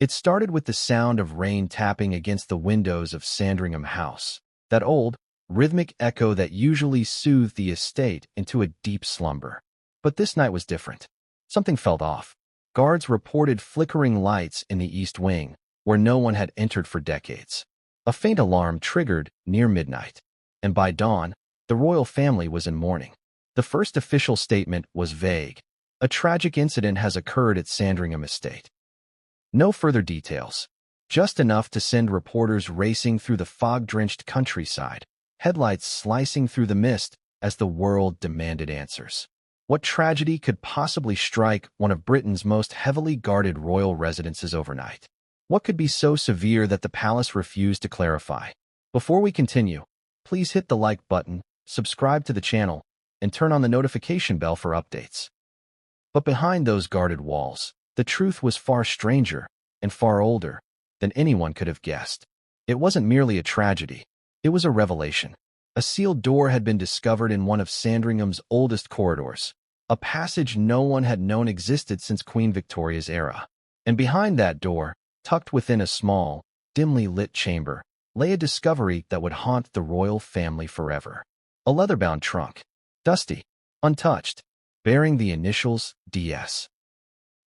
It started with the sound of rain tapping against the windows of Sandringham House, that old, rhythmic echo that usually soothed the estate into a deep slumber. But this night was different. Something felt off. Guards reported flickering lights in the east wing, where no one had entered for decades. A faint alarm triggered near midnight, and by dawn, the royal family was in mourning. The first official statement was vague. A tragic incident has occurred at Sandringham Estate. No further details, just enough to send reporters racing through the fog-drenched countryside, headlights slicing through the mist as the world demanded answers. What tragedy could possibly strike one of Britain's most heavily guarded royal residences overnight? What could be so severe that the palace refused to clarify? Before we continue, please hit the like button, subscribe to the channel, and turn on the notification bell for updates. But behind those guarded walls, the truth was far stranger and far older than anyone could have guessed. It wasn't merely a tragedy. It was a revelation. A sealed door had been discovered in one of Sandringham's oldest corridors, a passage no one had known existed since Queen Victoria's era. And behind that door, tucked within a small, dimly lit chamber, lay a discovery that would haunt the royal family forever. A leather-bound trunk, dusty, untouched, bearing the initials DS.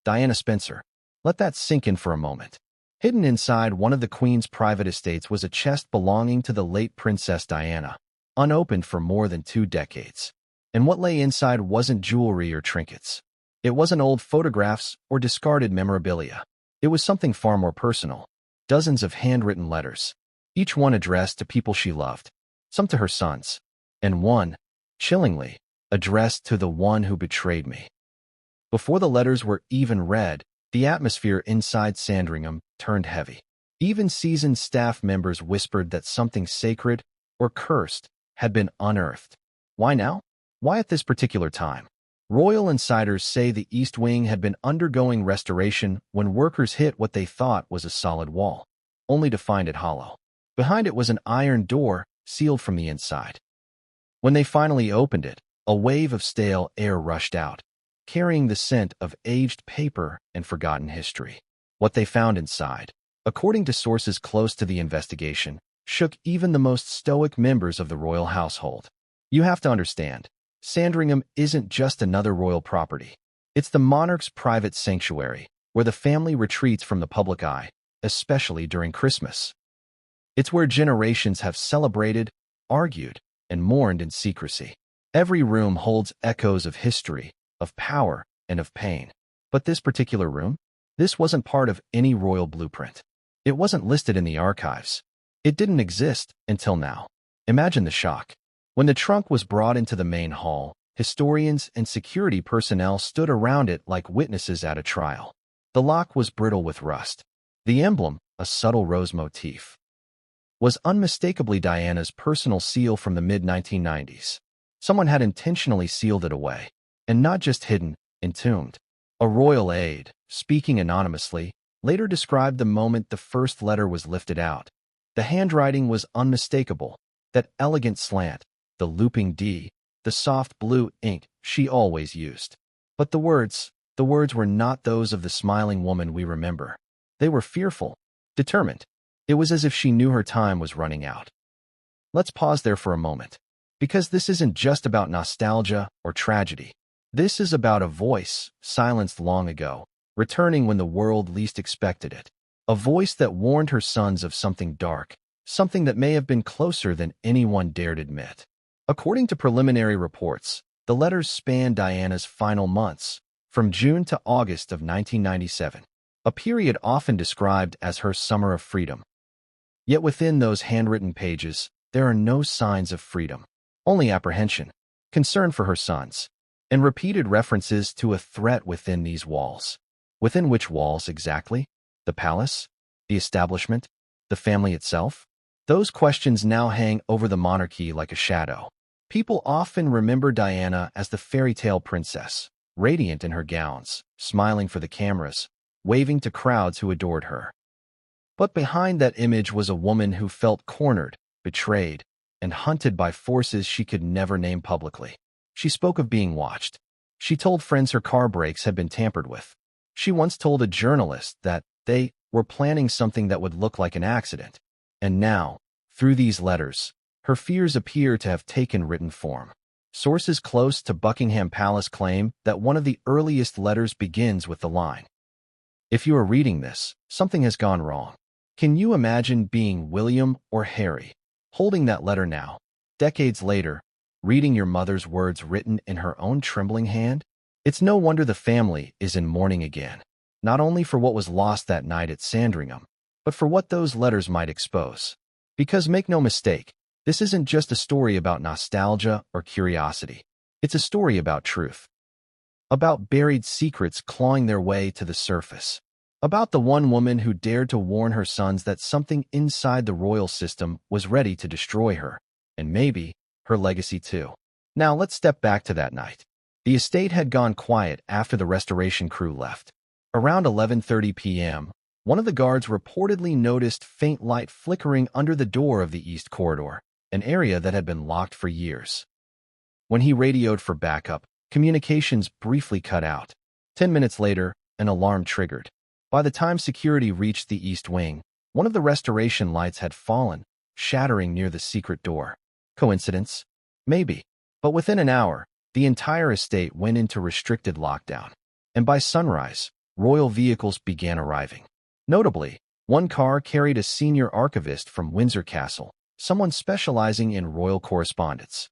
Diana Spencer. Let that sink in for a moment. Hidden inside one of the Queen's private estates was a chest belonging to the late Princess Diana, unopened for more than 2 decades. And what lay inside wasn't jewelry or trinkets. It wasn't old photographs or discarded memorabilia. It was something far more personal. Dozens of handwritten letters, each one addressed to people she loved, some to her sons, and one, chillingly, addressed to the one who betrayed me. Before the letters were even read, the atmosphere inside Sandringham turned heavy. Even seasoned staff members whispered that something sacred or cursed had been unearthed. Why now? Why at this particular time? Royal insiders say the East Wing had been undergoing restoration when workers hit what they thought was a solid wall, only to find it hollow. Behind it was an iron door, sealed from the inside. When they finally opened it, a wave of stale air rushed out, carrying the scent of aged paper and forgotten history. What they found inside, according to sources close to the investigation, shook even the most stoic members of the royal household. You have to understand, Sandringham isn't just another royal property. It's the monarch's private sanctuary, where the family retreats from the public eye, especially during Christmas. It's where generations have celebrated, argued, and mourned in secrecy. Every room holds echoes of history, of power, and of pain. But this particular room? This wasn't part of any royal blueprint. It wasn't listed in the archives. It didn't exist until now. Imagine the shock. When the trunk was brought into the main hall, historians and security personnel stood around it like witnesses at a trial. The lock was brittle with rust. The emblem, a subtle rose motif, was unmistakably Diana's personal seal from the mid-1990s. Someone had intentionally sealed it away, and not just hidden, entombed. A royal aide, speaking anonymously, later described the moment the first letter was lifted out. The handwriting was unmistakable, that elegant slant, the looping D, the soft blue ink she always used. But the words were not those of the smiling woman we remember. They were fearful, determined. It was as if she knew her time was running out. Let's pause there for a moment, because this isn't just about nostalgia or tragedy. This is about a voice, silenced long ago, returning when the world least expected it. A voice that warned her sons of something dark, something that may have been closer than anyone dared admit. According to preliminary reports, the letters spanned Diana's final months, from June to August of 1997, a period often described as her summer of freedom. Yet within those handwritten pages, there are no signs of freedom, only apprehension, concern for her sons, and repeated references to a threat within these walls. Within which walls exactly? The palace? The establishment? The family itself? Those questions now hang over the monarchy like a shadow. People often remember Diana as the fairy tale princess, radiant in her gowns, smiling for the cameras, waving to crowds who adored her. But behind that image was a woman who felt cornered, betrayed, and hunted by forces she could never name publicly. She spoke of being watched. She told friends her car brakes had been tampered with. She once told a journalist that they were planning something that would look like an accident. And now, through these letters, her fears appear to have taken written form. Sources close to Buckingham Palace claim that one of the earliest letters begins with the line, "If you are reading this, something has gone wrong." Can you imagine being William or Harry, holding that letter now, decades later, reading your mother's words written in her own trembling hand? It's no wonder the family is in mourning again, not only for what was lost that night at Sandringham, but for what those letters might expose. Because make no mistake, this isn't just a story about nostalgia or curiosity. It's a story about truth. About buried secrets clawing their way to the surface. About the one woman who dared to warn her sons that something inside the royal system was ready to destroy her, and maybe her legacy too. Now let's step back to that night. The estate had gone quiet after the restoration crew left. Around 11:30 p.m., one of the guards reportedly noticed faint light flickering under the door of the east corridor, an area that had been locked for years. When he radioed for backup, communications briefly cut out. 10 minutes later, an alarm triggered. By the time security reached the east wing, one of the restoration lights had fallen, shattering near the secret door. Coincidence? Maybe. But within an hour, the entire estate went into restricted lockdown. And by sunrise, royal vehicles began arriving. Notably, one car carried a senior archivist from Windsor Castle, someone specializing in royal correspondence.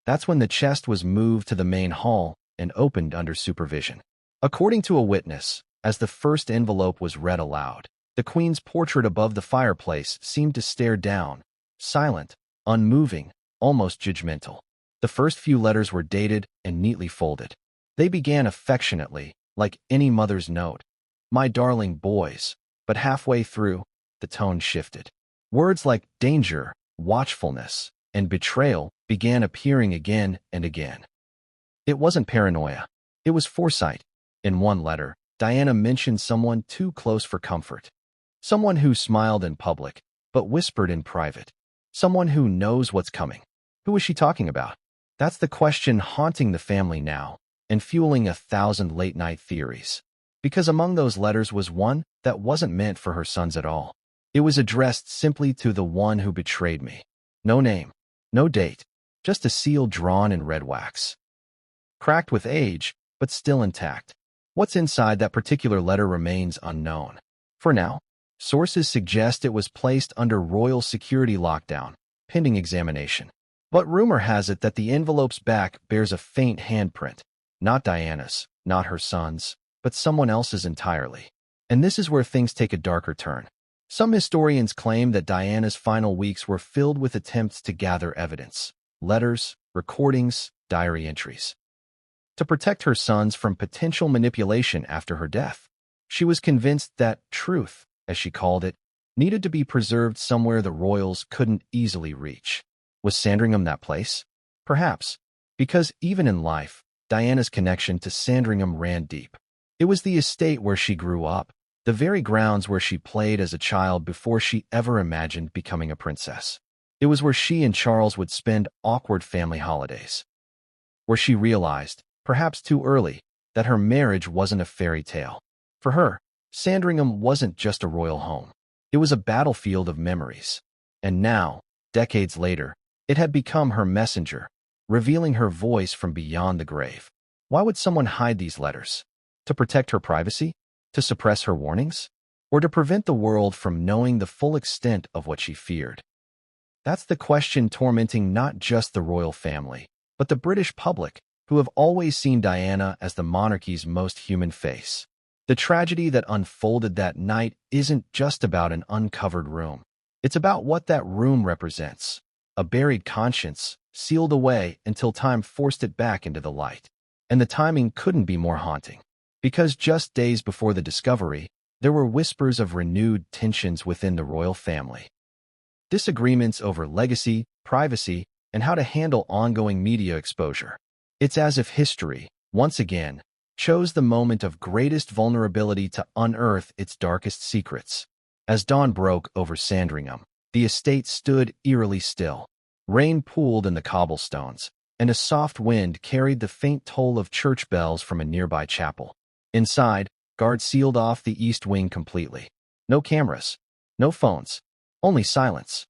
That's when the chest was moved to the main hall and opened under supervision. According to a witness, as the first envelope was read aloud, the Queen's portrait above the fireplace seemed to stare down, silent, unmoving, almost judgmental. The first few letters were dated and neatly folded. They began affectionately, like any mother's note, "My darling boys," but halfway through, the tone shifted. Words like danger, watchfulness, and betrayal began appearing again and again. It wasn't paranoia. It was foresight. In one letter, Diana mentioned someone too close for comfort. Someone who smiled in public, but whispered in private. Someone who knows what's coming. Who was she talking about? That's the question haunting the family now, and fueling 1,000 late-night theories. Because among those letters was one that wasn't meant for her sons at all. It was addressed simply to the one who betrayed me. No name, no date, just a seal drawn in red wax. Cracked with age, but still intact. What's inside that particular letter remains unknown. For now, sources suggest it was placed under royal security lockdown, pending examination. But rumor has it that the envelope's back bears a faint handprint. Not Diana's, not her son's, but someone else's entirely. And this is where things take a darker turn. Some historians claim that Diana's final weeks were filled with attempts to gather evidence, letters, recordings, diary entries, to protect her sons from potential manipulation after her death. She was convinced that truth, as she called it, needed to be preserved somewhere the royals couldn't easily reach. Was Sandringham that place? Perhaps, because even in life, Diana's connection to Sandringham ran deep. It was the estate where she grew up, the very grounds where she played as a child before she ever imagined becoming a princess. It was where she and Charles would spend awkward family holidays. Where she realized, perhaps too early, that her marriage wasn't a fairy tale. For her, Sandringham wasn't just a royal home. It was a battlefield of memories. And now, decades later, it had become her messenger, revealing her voice from beyond the grave. Why would someone hide these letters? To protect her privacy? To suppress her warnings? Or to prevent the world from knowing the full extent of what she feared? That's the question tormenting not just the royal family, but the British public, who have always seen Diana as the monarchy's most human face. The tragedy that unfolded that night isn't just about an uncovered room. It's about what that room represents. A buried conscience, sealed away until time forced it back into the light. And the timing couldn't be more haunting. Because just days before the discovery, there were whispers of renewed tensions within the royal family. Disagreements over legacy, privacy, and how to handle ongoing media exposure. It's as if history, once again, chose the moment of greatest vulnerability to unearth its darkest secrets. As dawn broke over Sandringham, the estate stood eerily still. Rain pooled in the cobblestones, and a soft wind carried the faint toll of church bells from a nearby chapel. Inside, guards sealed off the east wing completely. No cameras. No phones. Only silence.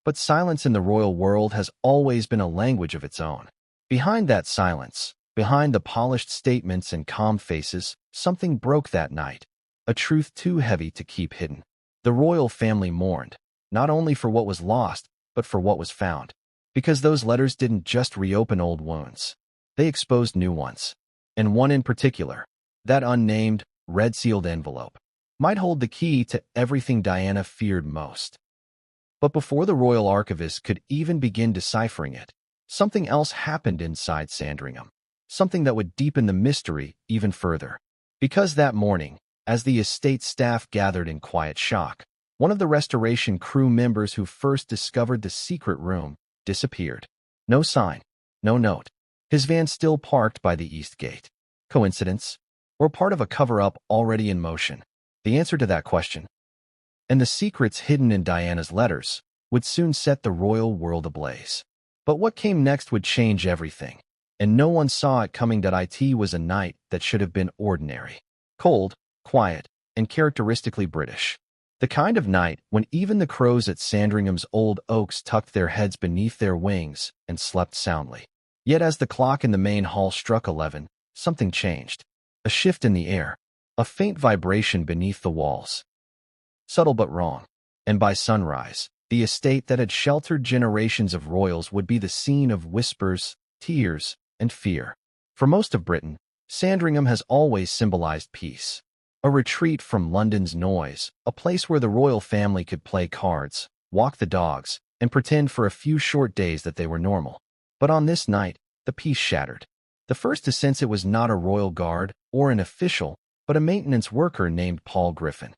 But silence in the royal world has always been a language of its own. Behind that silence, behind the polished statements and calm faces, something broke that night. A truth too heavy to keep hidden. The royal family mourned, not only for what was lost, but for what was found. Because those letters didn't just reopen old wounds. They exposed new ones. And one in particular, that unnamed, red-sealed envelope, might hold the key to everything Diana feared most. But before the royal archivist could even begin deciphering it, something else happened inside Sandringham. Something that would deepen the mystery even further. Because that morning, as the estate staff gathered in quiet shock, one of the restoration crew members who first discovered the secret room disappeared. No sign, no note. His van still parked by the east gate. Coincidence? Or part of a cover-up already in motion? The answer to that question, and the secrets hidden in Diana's letters, would soon set the royal world ablaze. But what came next would change everything, and no one saw it coming. It was a night that should have been ordinary. Cold, quiet, and characteristically British. The kind of night when even the crows at Sandringham's old oaks tucked their heads beneath their wings and slept soundly. Yet as the clock in the main hall struck 11, something changed. A shift in the air, a faint vibration beneath the walls. Subtle but wrong. And by sunrise, the estate that had sheltered generations of royals would be the scene of whispers, tears, and fear. For most of Britain, Sandringham has always symbolized peace. A retreat from London's noise, a place where the royal family could play cards, walk the dogs, and pretend for a few short days that they were normal. But on this night, the peace shattered. The first to sense it was not a royal guard or an official, but a maintenance worker named Paul Griffin.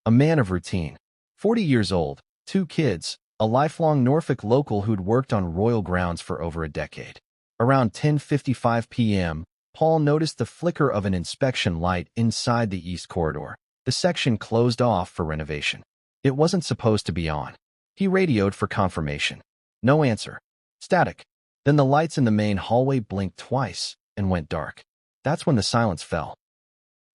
A man of routine, 40 years old, 2 kids, a lifelong Norfolk local who'd worked on royal grounds for over a decade. Around 10:55 p.m., Paul noticed the flicker of an inspection light inside the east corridor, the section closed off for renovation. It wasn't supposed to be on. He radioed for confirmation. No answer. Static. Then the lights in the main hallway blinked twice and went dark. That's when the silence fell.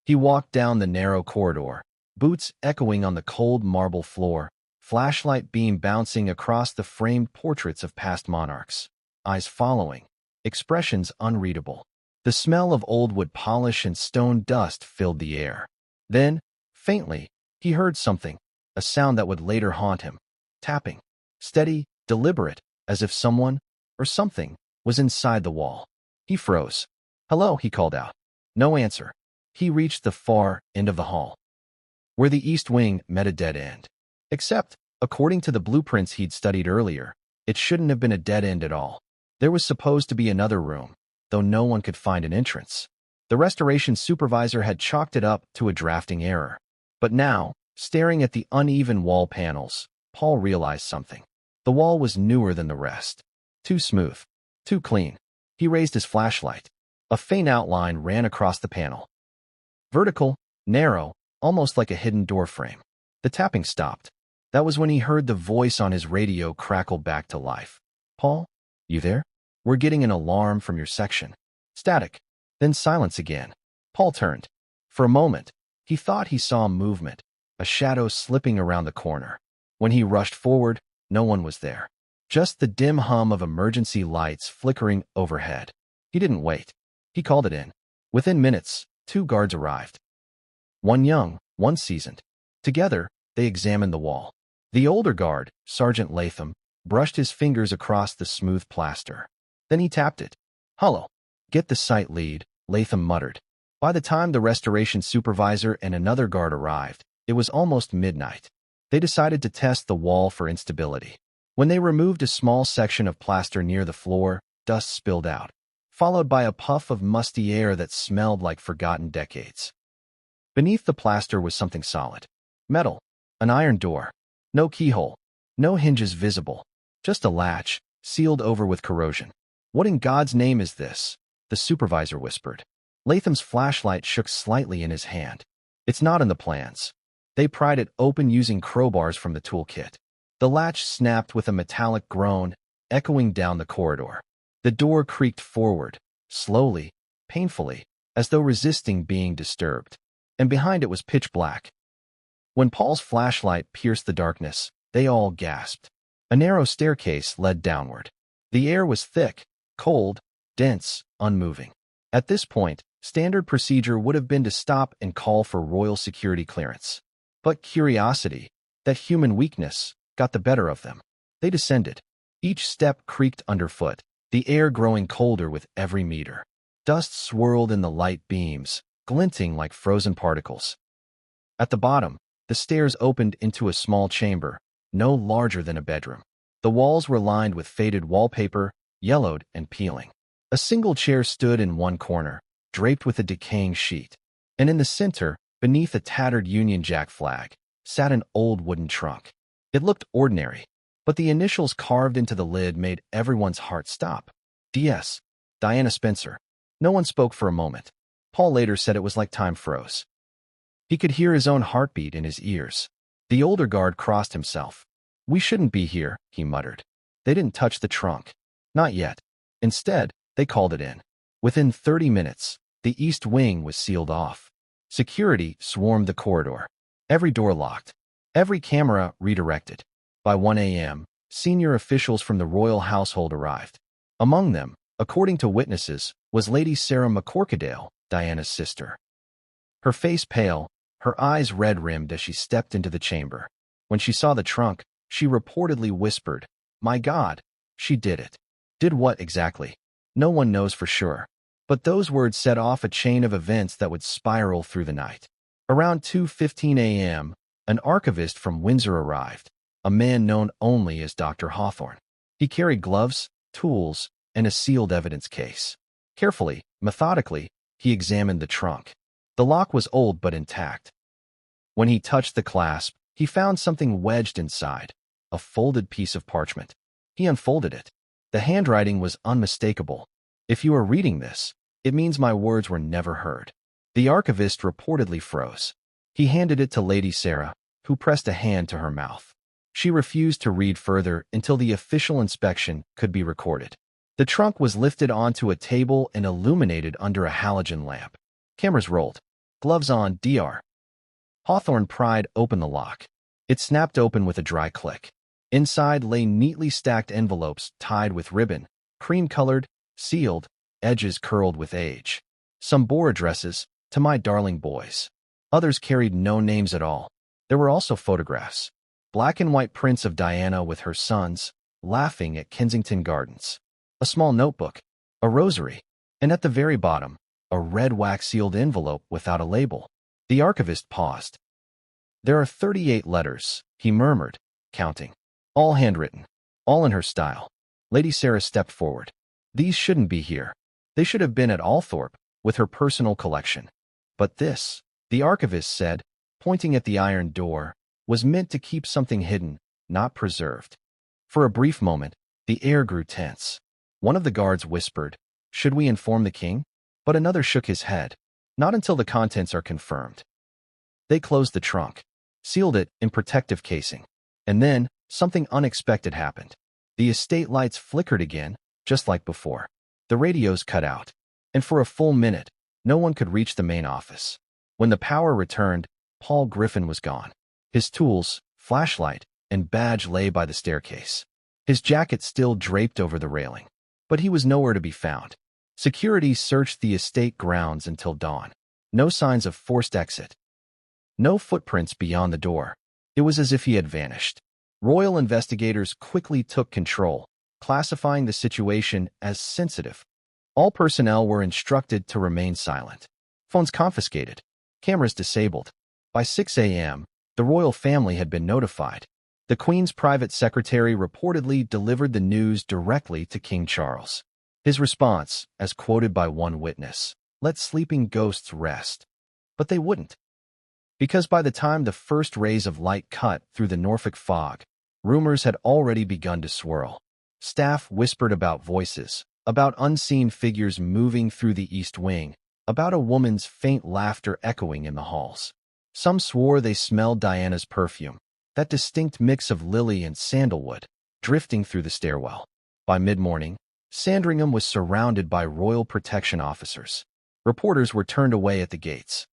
He walked down the narrow corridor, boots echoing on the cold marble floor, flashlight beam bouncing across the framed portraits of past monarchs, eyes following, expressions unreadable. The smell of old wood polish and stone dust filled the air. Then, faintly, he heard something, a sound that would later haunt him. Tapping. Steady, deliberate, as if someone, or something, was inside the wall. He froze. "Hello," he called out. No answer. He reached the far end of the hall, where the east wing met a dead end. Except, according to the blueprints he'd studied earlier, it shouldn't have been a dead end at all. There was supposed to be another room, though no one could find an entrance. The restoration supervisor had chalked it up to a drafting error. But now, staring at the uneven wall panels, Paul realized something. The wall was newer than the rest. Too smooth. Too clean. He raised his flashlight. A faint outline ran across the panel. Vertical, narrow, almost like a hidden doorframe. The tapping stopped. That was when he heard the voice on his radio crackle back to life. "Paul? You there? We're getting an alarm from your section." Static. Then silence again. Paul turned. For a moment, he thought he saw movement, a shadow slipping around the corner. When he rushed forward, no one was there. Just the dim hum of emergency lights flickering overhead. He didn't wait. He called it in. Within minutes, 2 guards arrived. One young, one seasoned. Together, they examined the wall. The older guard, Sergeant Latham, brushed his fingers across the smooth plaster. Then he tapped it. "Hollow. Get the site lead," Latham muttered. By the time the restoration supervisor and another guard arrived, it was almost midnight. They decided to test the wall for instability. When they removed a small section of plaster near the floor, dust spilled out, followed by a puff of musty air that smelled like forgotten decades. Beneath the plaster was something solid. Metal. An iron door. No keyhole. No hinges visible. Just a latch, sealed over with corrosion. "What in God's name is this?" the supervisor whispered. Latham's flashlight shook slightly in his hand. "It's not in the plans." They pried it open using crowbars from the toolkit. The latch snapped with a metallic groan, echoing down the corridor. The door creaked forward, slowly, painfully, as though resisting being disturbed. And behind it was pitch black. When Paul's flashlight pierced the darkness, they all gasped. A narrow staircase led downward. The air was thick, cold, dense, unmoving. At this point, standard procedure would have been to stop and call for royal security clearance. But curiosity, that human weakness, got the better of them. They descended. Each step creaked underfoot, the air growing colder with every meter. Dust swirled in the light beams, glinting like frozen particles. At the bottom, the stairs opened into a small chamber, no larger than a bedroom. The walls were lined with faded wallpaper, yellowed and peeling. A single chair stood in one corner, draped with a decaying sheet. And in the center, beneath a tattered Union Jack flag, sat an old wooden trunk. It looked ordinary, but the initials carved into the lid made everyone's heart stop. D.S. Diana Spencer. No one spoke for a moment. Paul later said it was like time froze. He could hear his own heartbeat in his ears. The older guard crossed himself. "We shouldn't be here," he muttered. They didn't touch the trunk. Not yet. Instead, they called it in. Within 30 minutes, the east wing was sealed off. Security swarmed the corridor. Every door locked. Every camera redirected. By 1 a.m., senior officials from the royal household arrived. Among them, according to witnesses, was Lady Sarah McCorquodale, Diana's sister. Her face pale, her eyes red-rimmed as she stepped into the chamber. When she saw the trunk, she reportedly whispered, "My God, she did it." Did what exactly? No one knows for sure. But those words set off a chain of events that would spiral through the night. Around 2:15 a.m., an archivist from Windsor arrived, a man known only as Dr. Hawthorne. He carried gloves, tools, and a sealed evidence case. Carefully, methodically, he examined the trunk. The lock was old but intact. When he touched the clasp, he found something wedged inside, a folded piece of parchment. He unfolded it. The handwriting was unmistakable. "If you are reading this, it means my words were never heard." The archivist reportedly froze. He handed it to Lady Sarah, who pressed a hand to her mouth. She refused to read further until the official inspection could be recorded. The trunk was lifted onto a table and illuminated under a halogen lamp. Cameras rolled. Gloves on, Dr. Hawthorne pried open the lock. It snapped open with a dry click. Inside lay neatly stacked envelopes tied with ribbon, cream-colored, sealed, edges curled with age. Some bore addresses, "To my darling boys." Others carried no names at all. There were also photographs. Black and white prints of Diana with her sons, laughing at Kensington Gardens. A small notebook, a rosary, and at the very bottom, a red wax-sealed envelope without a label. The archivist paused. "There are 38 letters," he murmured, counting. "All handwritten, all in her style." Lady Sarah stepped forward. "These shouldn't be here. They should have been at Althorpe, with her personal collection. But this," the archivist said, pointing at the iron door, "was meant to keep something hidden, not preserved." For a brief moment, the air grew tense. One of the guards whispered, "Should we inform the king?" But another shook his head. "Not until the contents are confirmed." They closed the trunk, sealed it in protective casing. And then, something unexpected happened. The estate lights flickered again, just like before. The radios cut out, and for a full minute, no one could reach the main office. When the power returned, Paul Griffin was gone. His tools, flashlight, and badge lay by the staircase. His jacket still draped over the railing. But he was nowhere to be found. Security searched the estate grounds until dawn. No signs of forced exit. No footprints beyond the door. It was as if he had vanished. Royal investigators quickly took control, classifying the situation as sensitive. All personnel were instructed to remain silent. Phones confiscated. Cameras disabled. By 6 a.m., the royal family had been notified. The Queen's private secretary reportedly delivered the news directly to King Charles. His response, as quoted by one witness, "Let sleeping ghosts rest." But they wouldn't. Because by the time the first rays of light cut through the Norfolk fog, rumors had already begun to swirl. Staff whispered about voices, about unseen figures moving through the East Wing, about a woman's faint laughter echoing in the halls. Some swore they smelled Diana's perfume, that distinct mix of lily and sandalwood, drifting through the stairwell. By mid-morning, Sandringham was surrounded by royal protection officers. Reporters were turned away at the gates.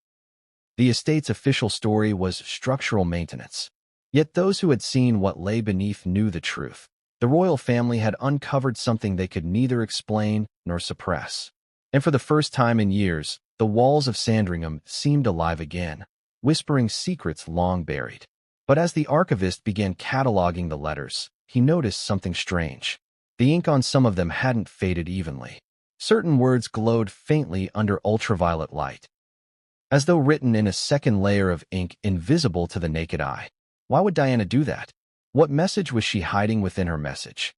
The estate's official story was structural maintenance. Yet those who had seen what lay beneath knew the truth. The royal family had uncovered something they could neither explain nor suppress. And for the first time in years, the walls of Sandringham seemed alive again, whispering secrets long buried. But as the archivist began cataloging the letters, he noticed something strange. The ink on some of them hadn't faded evenly. Certain words glowed faintly under ultraviolet light, as though written in a second layer of ink invisible to the naked eye. Why would Diana do that? What message was she hiding within her message?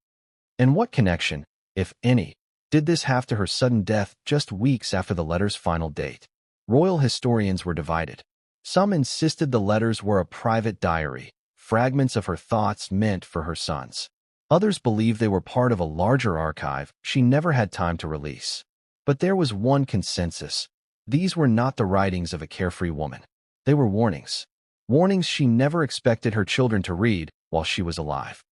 And what connection, if any, did this have to her sudden death just weeks after the letter's final date? Royal historians were divided. Some insisted the letters were a private diary, fragments of her thoughts meant for her sons. Others believed they were part of a larger archive she never had time to release. But there was one consensus. These were not the writings of a carefree woman. They were warnings. Warnings she never expected her children to read while she was alive.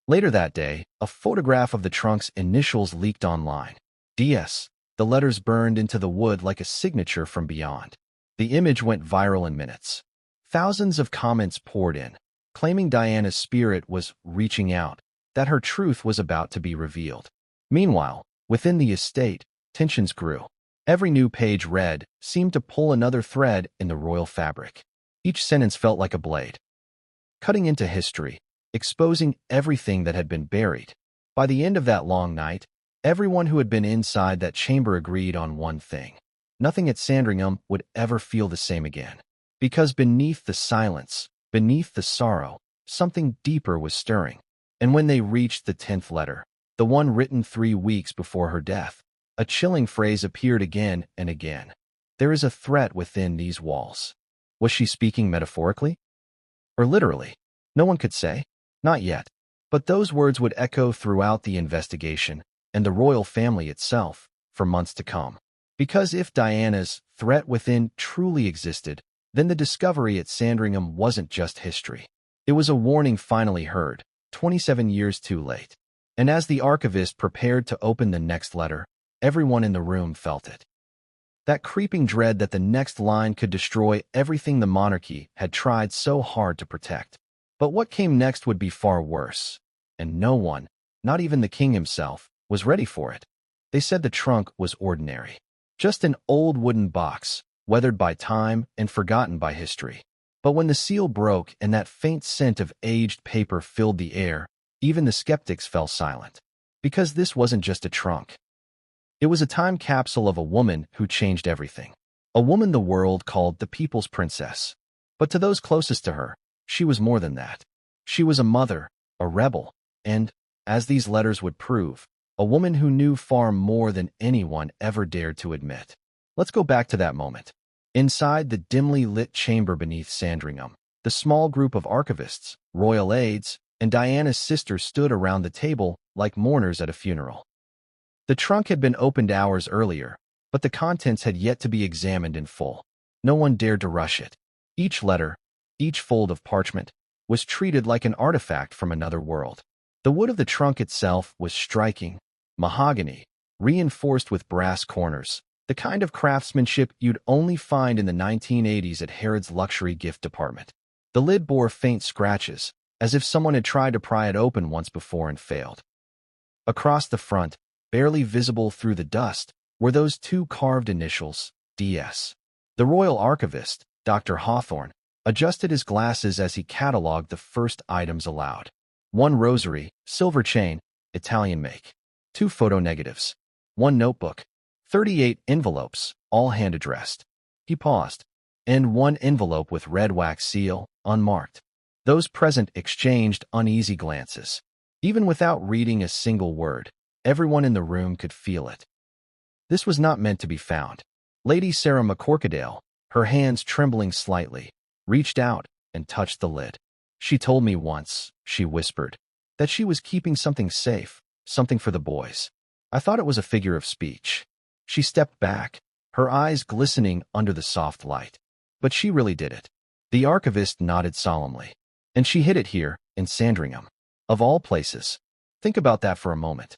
Later that day, a photograph of the trunk's initials leaked online. DS. The letters burned into the wood like a signature from beyond. The image went viral in minutes. Thousands of comments poured in, claiming Diana's spirit was reaching out, that her truth was about to be revealed. Meanwhile, within the estate, tensions grew. Every new page read seemed to pull another thread in the royal fabric. Each sentence felt like a blade, cutting into history, exposing everything that had been buried. By the end of that long night, everyone who had been inside that chamber agreed on one thing. Nothing at Sandringham would ever feel the same again. Because beneath the silence, beneath the sorrow, something deeper was stirring. And when they reached the 10th letter, the one written 3 weeks before her death, a chilling phrase appeared again and again. There is a threat within these walls. Was she speaking metaphorically? Or literally? No one could say. Not yet. But those words would echo throughout the investigation and the royal family itself for months to come. Because if Diana's threat within truly existed, then the discovery at Sandringham wasn't just history. It was a warning finally heard, 27 years too late. And as the archivist prepared to open the next letter, everyone in the room felt it. That creeping dread that the next line could destroy everything the monarchy had tried so hard to protect. But what came next would be far worse. And no one, not even the king himself, was ready for it. They said the trunk was ordinary. Just an old wooden box, weathered by time and forgotten by history. But when the seal broke and that faint scent of aged paper filled the air, even the skeptics fell silent. Because this wasn't just a trunk. It was a time capsule of a woman who changed everything. A woman the world called the People's Princess. But to those closest to her, she was more than that. She was a mother, a rebel, and, as these letters would prove, a woman who knew far more than anyone ever dared to admit. Let's go back to that moment. Inside the dimly lit chamber beneath Sandringham, the small group of archivists, royal aides, and Diana's sister stood around the table like mourners at a funeral. The trunk had been opened hours earlier, but the contents had yet to be examined in full. No one dared to rush it. Each letter, each fold of parchment, was treated like an artifact from another world. The wood of the trunk itself was striking, mahogany, reinforced with brass corners, the kind of craftsmanship you'd only find in the 1980s at Harrods luxury gift department. The lid bore faint scratches, as if someone had tried to pry it open once before and failed. Across the front, barely visible through the dust, were those 2 carved initials, DS. The royal archivist, Dr. Hawthorne, adjusted his glasses as he catalogued the first items aloud. 1 rosary, silver chain, Italian make. 2 photo negatives. 1 notebook. 38 envelopes, all hand-addressed. He paused. And 1 envelope with red wax seal, unmarked. Those present exchanged uneasy glances. Even without reading a single word, everyone in the room could feel it. This was not meant to be found. Lady Sarah McCorkadale, her hands trembling slightly, reached out and touched the lid. She told me once, she whispered, that she was keeping something safe, something for the boys. I thought it was a figure of speech. She stepped back, her eyes glistening under the soft light. But she really did it. The archivist nodded solemnly. And she hid it here, in Sandringham. Of all places. Think about that for a moment.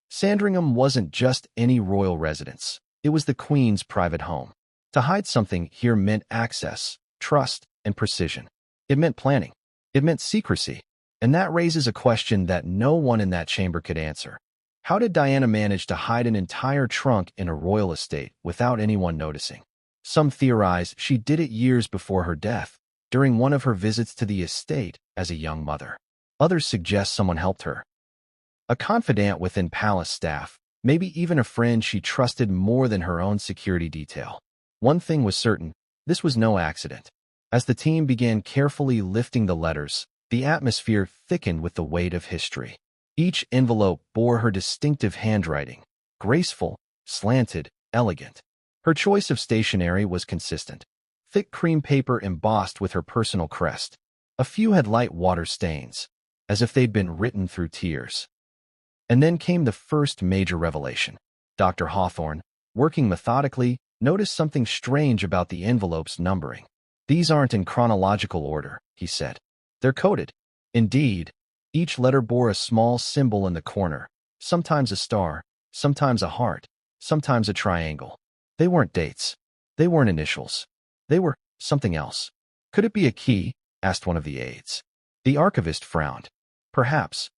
Sandringham wasn't just any royal residence. It was the Queen's private home. To hide something here meant access, trust, and precision. It meant planning. It meant secrecy. And that raises a question that no one in that chamber could answer. How did Diana manage to hide an entire trunk in a royal estate without anyone noticing? Some theorize she did it years before her death, during one of her visits to the estate as a young mother. Others suggest someone helped her. A confidant within palace staff, maybe even a friend she trusted more than her own security detail. One thing was certain, this was no accident. As the team began carefully lifting the letters, the atmosphere thickened with the weight of history. Each envelope bore her distinctive handwriting, graceful, slanted, elegant. Her choice of stationery was consistent. Thick cream paper embossed with her personal crest. A few had light water stains, as if they'd been written through tears. And then came the first major revelation. Dr. Hawthorne, working methodically, noticed something strange about the envelope's numbering. "These aren't in chronological order," he said. "They're coded." Indeed, each letter bore a small symbol in the corner, sometimes a star, sometimes a heart, sometimes a triangle. They weren't dates. They weren't initials. They were something else. "Could it be a key?" asked one of the aides. The archivist frowned. "Perhaps.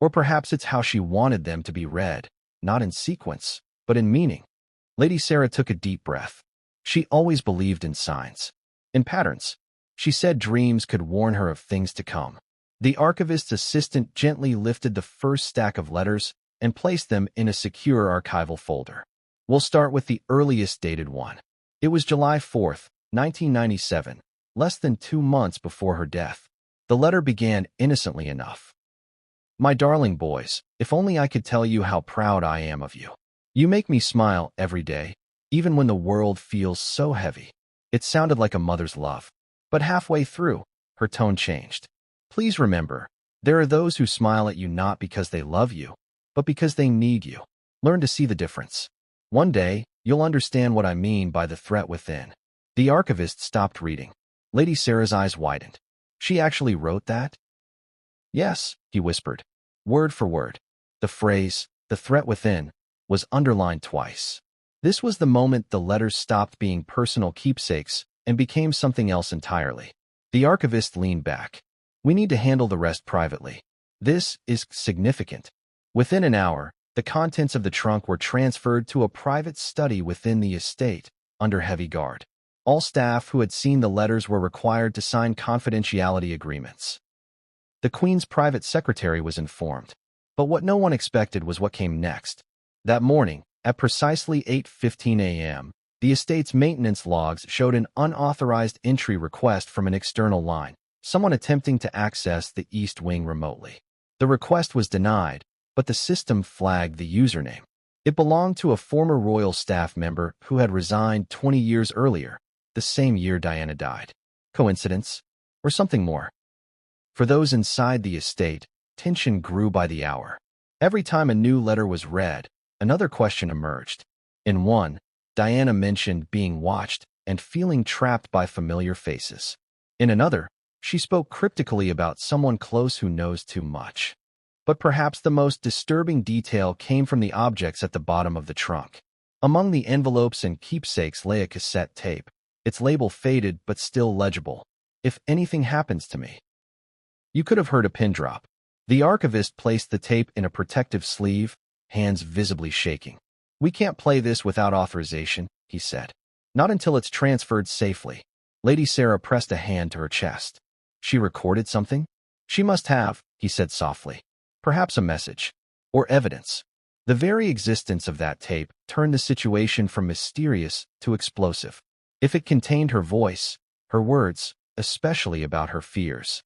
Or perhaps it's how she wanted them to be read, not in sequence, but in meaning." Lady Sarah took a deep breath. She always believed in signs, in patterns. She said dreams could warn her of things to come. The archivist's assistant gently lifted the first stack of letters and placed them in a secure archival folder. "We'll start with the earliest dated one. It was July 4th, 1997, less than 2 months before her death." The letter began innocently enough. "My darling boys, if only I could tell you how proud I am of you. You make me smile every day, even when the world feels so heavy." It sounded like a mother's love. But halfway through, her tone changed. "Please remember, there are those who smile at you not because they love you, but because they need you. Learn to see the difference. One day, you'll understand what I mean by the threat within." The archivist stopped reading. Lady Sarah's eyes widened. "She actually wrote that?" "Yes," he whispered, word for word. The phrase, "the threat within," was underlined twice. This was the moment the letters stopped being personal keepsakes and became something else entirely. The archivist leaned back. "We need to handle the rest privately. This is significant." Within an hour, the contents of the trunk were transferred to a private study within the estate, under heavy guard. All staff who had seen the letters were required to sign confidentiality agreements. The Queen's private secretary was informed. But what no one expected was what came next. That morning, at precisely 8:15 a.m., the estate's maintenance logs showed an unauthorized entry request from an external line, someone attempting to access the East Wing remotely. The request was denied, but the system flagged the username. It belonged to a former royal staff member who had resigned 20 years earlier, the same year Diana died. Coincidence? Or something more? For those inside the estate, tension grew by the hour. Every time a new letter was read, another question emerged. In one, Diana mentioned being watched and feeling trapped by familiar faces. In another, she spoke cryptically about someone close who knows too much. But perhaps the most disturbing detail came from the objects at the bottom of the trunk. Among the envelopes and keepsakes lay a cassette tape, its label faded but still legible. "If anything happens to me." You could have heard a pin drop. The archivist placed the tape in a protective sleeve, hands visibly shaking. "We can't play this without authorization," he said. "Not until it's transferred safely." Lady Sarah pressed a hand to her chest. "She recorded something?" "She must have," he said softly. "Perhaps a message. Or evidence." The very existence of that tape turned the situation from mysterious to explosive. If it contained her voice, her words, especially about her fears,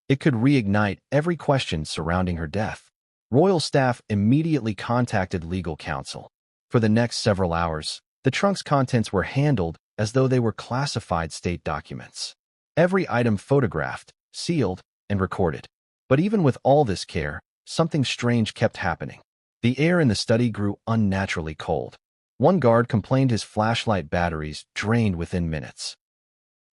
it could reignite every question surrounding her death. Royal staff immediately contacted legal counsel. For the next several hours, the trunk's contents were handled as though they were classified state documents. Every item photographed, sealed, and recorded. But even with all this care, something strange kept happening. The air in the study grew unnaturally cold. One guard complained his flashlight batteries drained within minutes.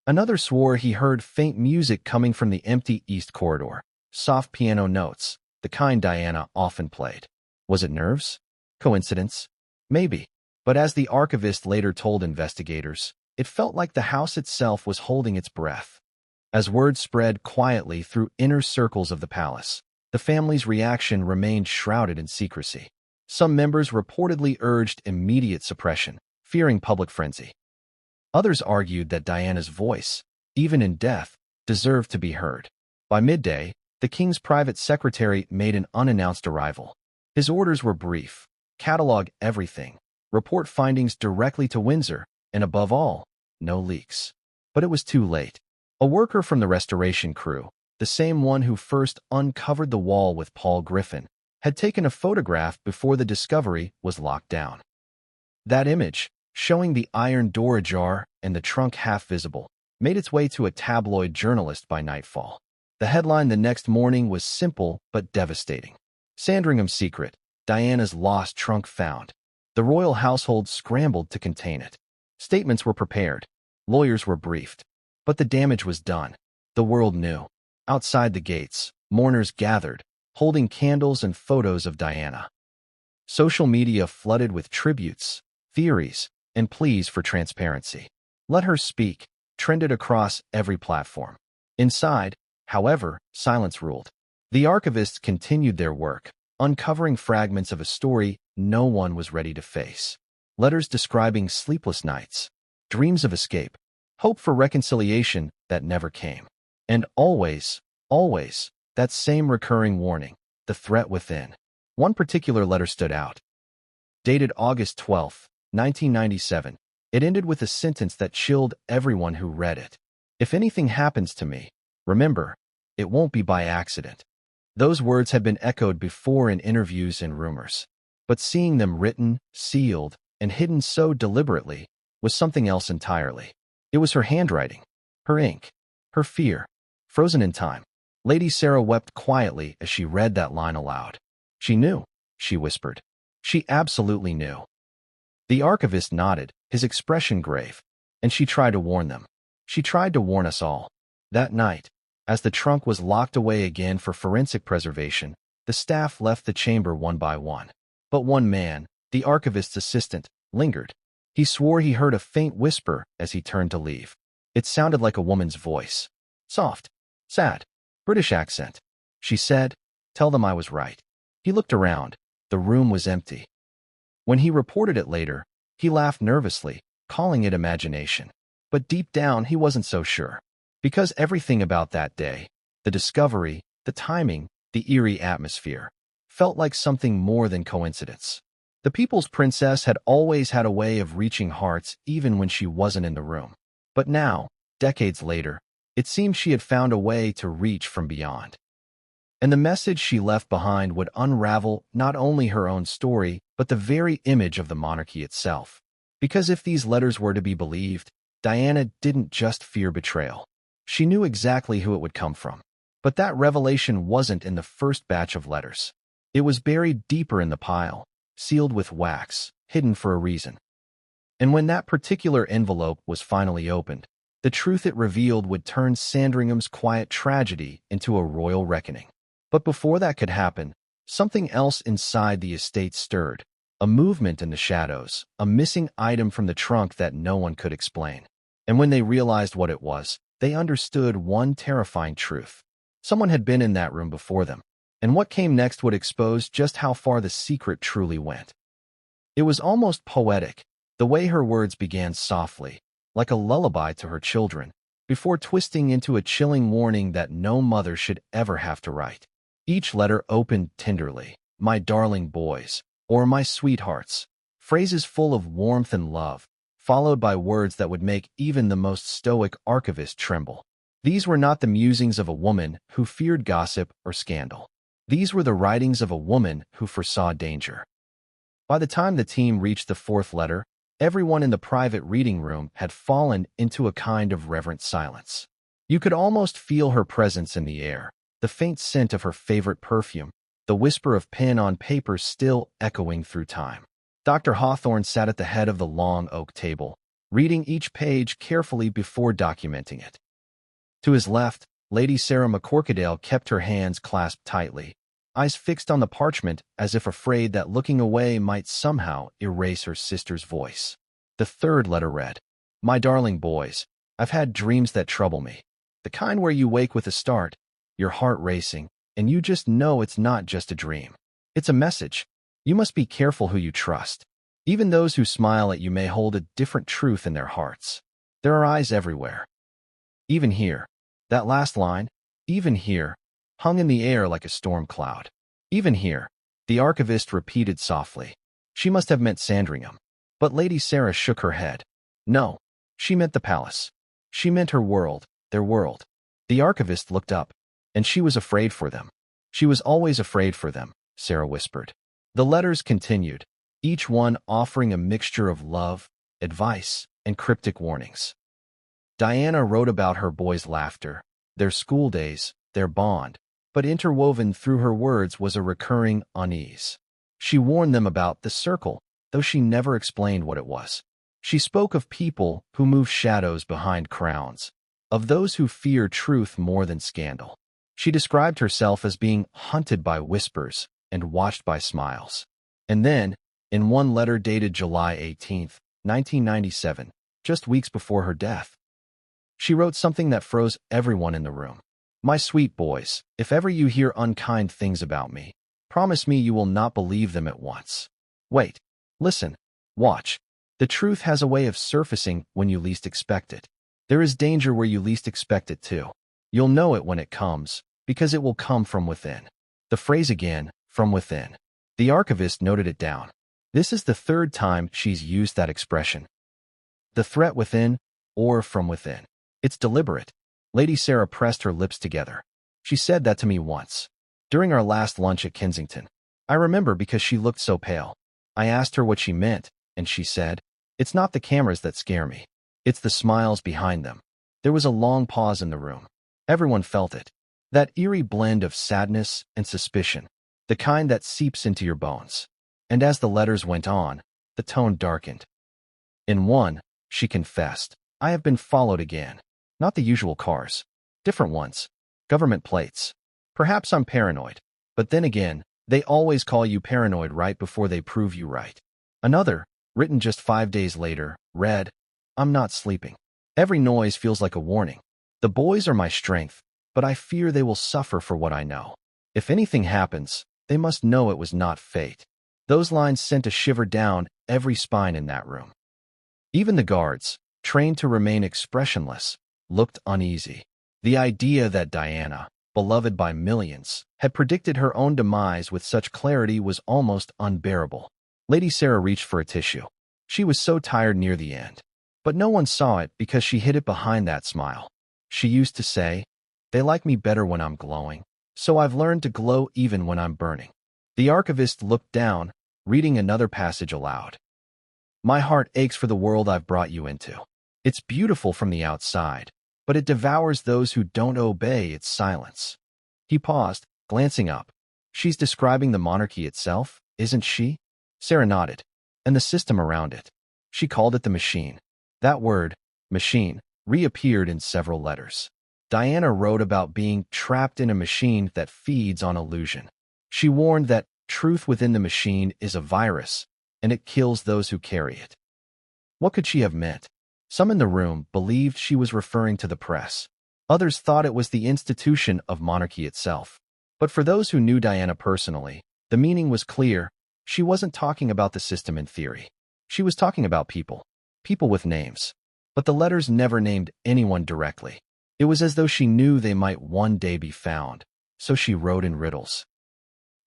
Another swore he heard faint music coming from the empty east corridor, soft piano notes, the kind Diana often played. Was it nerves? Coincidence? Maybe. But as the archivist later told investigators, it felt like the house itself was holding its breath. As word spread quietly through inner circles of the palace, the family's reaction remained shrouded in secrecy. Some members reportedly urged immediate suppression, fearing public frenzy. Others argued that Diana's voice, even in death, deserved to be heard. By midday, the king's private secretary made an unannounced arrival. His orders were brief: catalog everything, report findings directly to Windsor, and above all, no leaks. But it was too late. A worker from the restoration crew, the same one who first uncovered the wall with Paul Griffin, had taken a photograph before the discovery was locked down. That image, showing the iron door ajar and the trunk half visible, made its way to a tabloid journalist by nightfall. The headline the next morning was simple but devastating. Sandringham's secret, Diana's lost trunk found. The royal household scrambled to contain it. Statements were prepared. Lawyers were briefed. But the damage was done. The world knew. Outside the gates, mourners gathered, holding candles and photos of Diana. Social media flooded with tributes, theories, and pleas for transparency. "Let her speak," trended across every platform. Inside, however, silence ruled. The archivists continued their work, uncovering fragments of a story no one was ready to face. Letters describing sleepless nights, dreams of escape, hope for reconciliation that never came. And always, that same recurring warning: the threat within. One particular letter stood out. Dated August 12, 1997, it ended with a sentence that chilled everyone who read it. "If anything happens to me, remember, it won't be by accident." Those words had been echoed before in interviews and rumors. But seeing them written, sealed, and hidden so deliberately was something else entirely. It was her handwriting, her ink, her fear, frozen in time. Lady Sarah wept quietly as she read that line aloud. She knew, she whispered. She absolutely knew. The archivist nodded, his expression grave, and she tried to warn them. She tried to warn us all. That night, as the trunk was locked away again for forensic preservation, the staff left the chamber one by one. But one man, the archivist's assistant, lingered. He swore he heard a faint whisper as he turned to leave. It sounded like a woman's voice. Soft, sad, British accent. She said, "Tell them I was right." He looked around. The room was empty. When he reported it later, he laughed nervously, calling it imagination. But deep down, he wasn't so sure. Because everything about that day, the discovery, the timing, the eerie atmosphere, felt like something more than coincidence. The People's Princess had always had a way of reaching hearts even when she wasn't in the room. But now, decades later, it seemed she had found a way to reach from beyond. And the message she left behind would unravel not only her own story, but the very image of the monarchy itself. Because if these letters were to be believed, Diana didn't just fear betrayal. She knew exactly who it would come from. But that revelation wasn't in the first batch of letters. It was buried deeper in the pile, sealed with wax, hidden for a reason. And when that particular envelope was finally opened, the truth it revealed would turn Sandringham's quiet tragedy into a royal reckoning. But before that could happen, something else inside the estate stirred. A movement in the shadows, a missing item from the trunk that no one could explain. And when they realized what it was, they understood one terrifying truth. Someone had been in that room before them, and what came next would expose just how far the secret truly went. It was almost poetic, the way her words began softly, like a lullaby to her children, before twisting into a chilling warning that no mother should ever have to write. Each letter opened tenderly, "My darling boys," or "My sweethearts," phrases full of warmth and love, followed by words that would make even the most stoic archivist tremble. These were not the musings of a woman who feared gossip or scandal. These were the writings of a woman who foresaw danger. By the time the team reached the fourth letter, everyone in the private reading room had fallen into a kind of reverent silence. You could almost feel her presence in the air, the faint scent of her favorite perfume, the whisper of pen on paper still echoing through time. Dr. Hawthorne sat at the head of the long oak table, reading each page carefully before documenting it. To his left, Lady Sarah McCorquodale kept her hands clasped tightly, eyes fixed on the parchment as if afraid that looking away might somehow erase her sister's voice. The third letter read, "My darling boys, I've had dreams that trouble me. The kind where you wake with a start, your heart racing, and you just know it's not just a dream. It's a message. You must be careful who you trust. Even those who smile at you may hold a different truth in their hearts. There are eyes everywhere. Even here." That last line, "even here," hung in the air like a storm cloud. "Even here," the archivist repeated softly. She must have meant Sandringham. But Lady Sarah shook her head. No, she meant the palace. She meant her world, their world. The archivist looked up, and she was afraid for them. She was always afraid for them, Sarah whispered. The letters continued, each one offering a mixture of love, advice, and cryptic warnings. Diana wrote about her boys' laughter, their school days, their bond, but interwoven through her words was a recurring unease. She warned them about the circle, though she never explained what it was. She spoke of people who move shadows behind crowns, of those who fear truth more than scandal. She described herself as being hunted by whispers and watched by smiles. And then, in one letter dated July 18, 1997, just weeks before her death, she wrote something that froze everyone in the room. "My sweet boys, if ever you hear unkind things about me, promise me you will not believe them at once. Wait, listen, watch. The truth has a way of surfacing when you least expect it. There is danger where you least expect it too. You'll know it when it comes, because it will come from within." The phrase again, "from within." The archivist noted it down. This is the third time she's used that expression. The threat within, or from within. It's deliberate. Lady Sarah pressed her lips together. "She said that to me once, during our last lunch at Kensington. I remember because she looked so pale. I asked her what she meant, and she said, 'It's not the cameras that scare me. It's the smiles behind them.'" There was a long pause in the room. Everyone felt it. That eerie blend of sadness and suspicion, the kind that seeps into your bones. And as the letters went on, the tone darkened. In one, she confessed, "I have been followed again. Not the usual cars. Different ones. Government plates. Perhaps I'm paranoid. But then again, they always call you paranoid right before they prove you right." Another, written just 5 days later, read, "I'm not sleeping. Every noise feels like a warning. The boys are my strength, but I fear they will suffer for what I know. If anything happens, they must know it was not fate." Those lines sent a shiver down every spine in that room. Even the guards, trained to remain expressionless, looked uneasy. The idea that Diana, beloved by millions, had predicted her own demise with such clarity was almost unbearable. Lady Sarah reached for a tissue. She was so tired near the end. But no one saw it because she hid it behind that smile. She used to say, "They like me better when I'm glowing, so I've learned to glow even when I'm burning." The archivist looked down, reading another passage aloud. "My heart aches for the world I've brought you into. It's beautiful from the outside, but it devours those who don't obey its silence." He paused, glancing up. "She's describing the monarchy itself, isn't she?" Sarah nodded. "And the system around it." She called it the machine. That word, machine, reappeared in several letters. Diana wrote about being trapped in a machine that feeds on illusion. She warned that truth within the machine is a virus, and it kills those who carry it. What could she have meant? Some in the room believed she was referring to the press. Others thought it was the institution of monarchy itself. But for those who knew Diana personally, the meaning was clear. She wasn't talking about the system in theory. She was talking about people. People with names. But the letters never named anyone directly. It was as though she knew they might one day be found, so she wrote in riddles.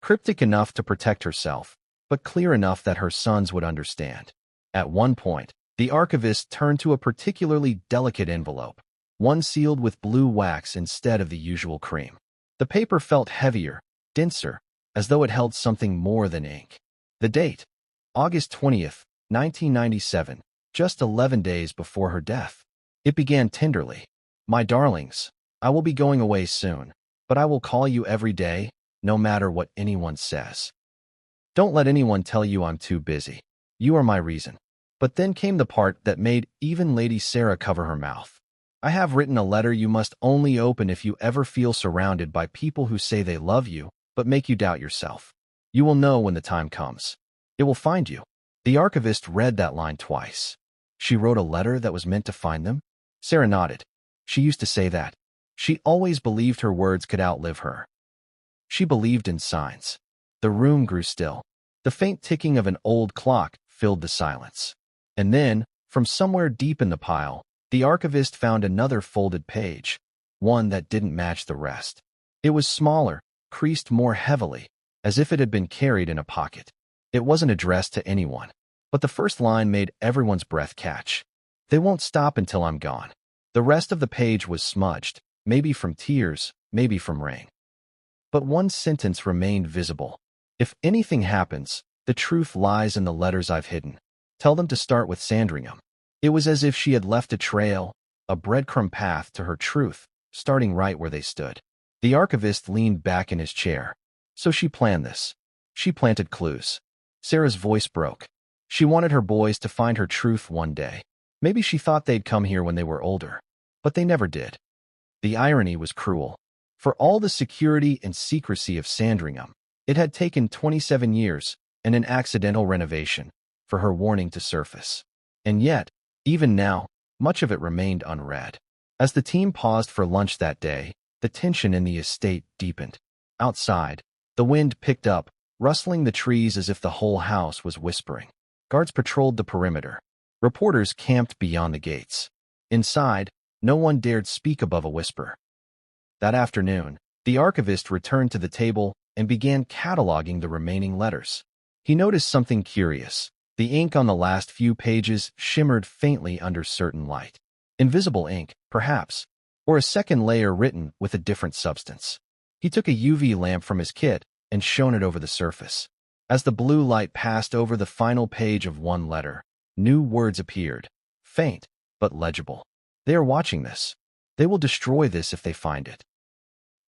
Cryptic enough to protect herself, but clear enough that her sons would understand. At one point, the archivist turned to a particularly delicate envelope, one sealed with blue wax instead of the usual cream. The paper felt heavier, denser, as though it held something more than ink. The date, August 20th, 1997, just 11 days before her death. It began tenderly. "My darlings, I will be going away soon, but I will call you every day, no matter what anyone says. Don't let anyone tell you I'm too busy. You are my reason." But then came the part that made even Lady Sarah cover her mouth. "I have written a letter you must only open if you ever feel surrounded by people who say they love you, but make you doubt yourself. You will know when the time comes. It will find you. The archivist read that line twice. She wrote a letter that was meant to find them? Sarah nodded. She used to say that. She always believed her words could outlive her. She believed in signs. The room grew still. The faint ticking of an old clock filled the silence. And then, from somewhere deep in the pile, the archivist found another folded page, one that didn't match the rest. It was smaller, creased more heavily, as if it had been carried in a pocket. It wasn't addressed to anyone, but the first line made everyone's breath catch. They won't stop until I'm gone. The rest of the page was smudged, maybe from tears, maybe from rain. But one sentence remained visible. If anything happens, the truth lies in the letters I've hidden. Tell them to start with Sandringham. It was as if she had left a trail, a breadcrumb path to her truth, starting right where they stood. The archivist leaned back in his chair. So she planned this. She planted clues. Sarah's voice broke. She wanted her boys to find her truth one day. Maybe she thought they'd come here when they were older, but they never did. The irony was cruel. For all the security and secrecy of Sandringham, it had taken 27 years and an accidental renovation for her warning to surface. And yet, even now, much of it remained unread. As the team paused for lunch that day, the tension in the estate deepened. Outside, the wind picked up, rustling the trees as if the whole house was whispering. Guards patrolled the perimeter. Reporters camped beyond the gates. Inside, no one dared speak above a whisper. That afternoon, the archivist returned to the table and began cataloging the remaining letters. He noticed something curious. The ink on the last few pages shimmered faintly under certain light. Invisible ink, perhaps, or a second layer written with a different substance. He took a UV lamp from his kit and shone it over the surface. As the blue light passed over the final page of one letter, new words appeared, faint but legible. They are watching this. They will destroy this if they find it.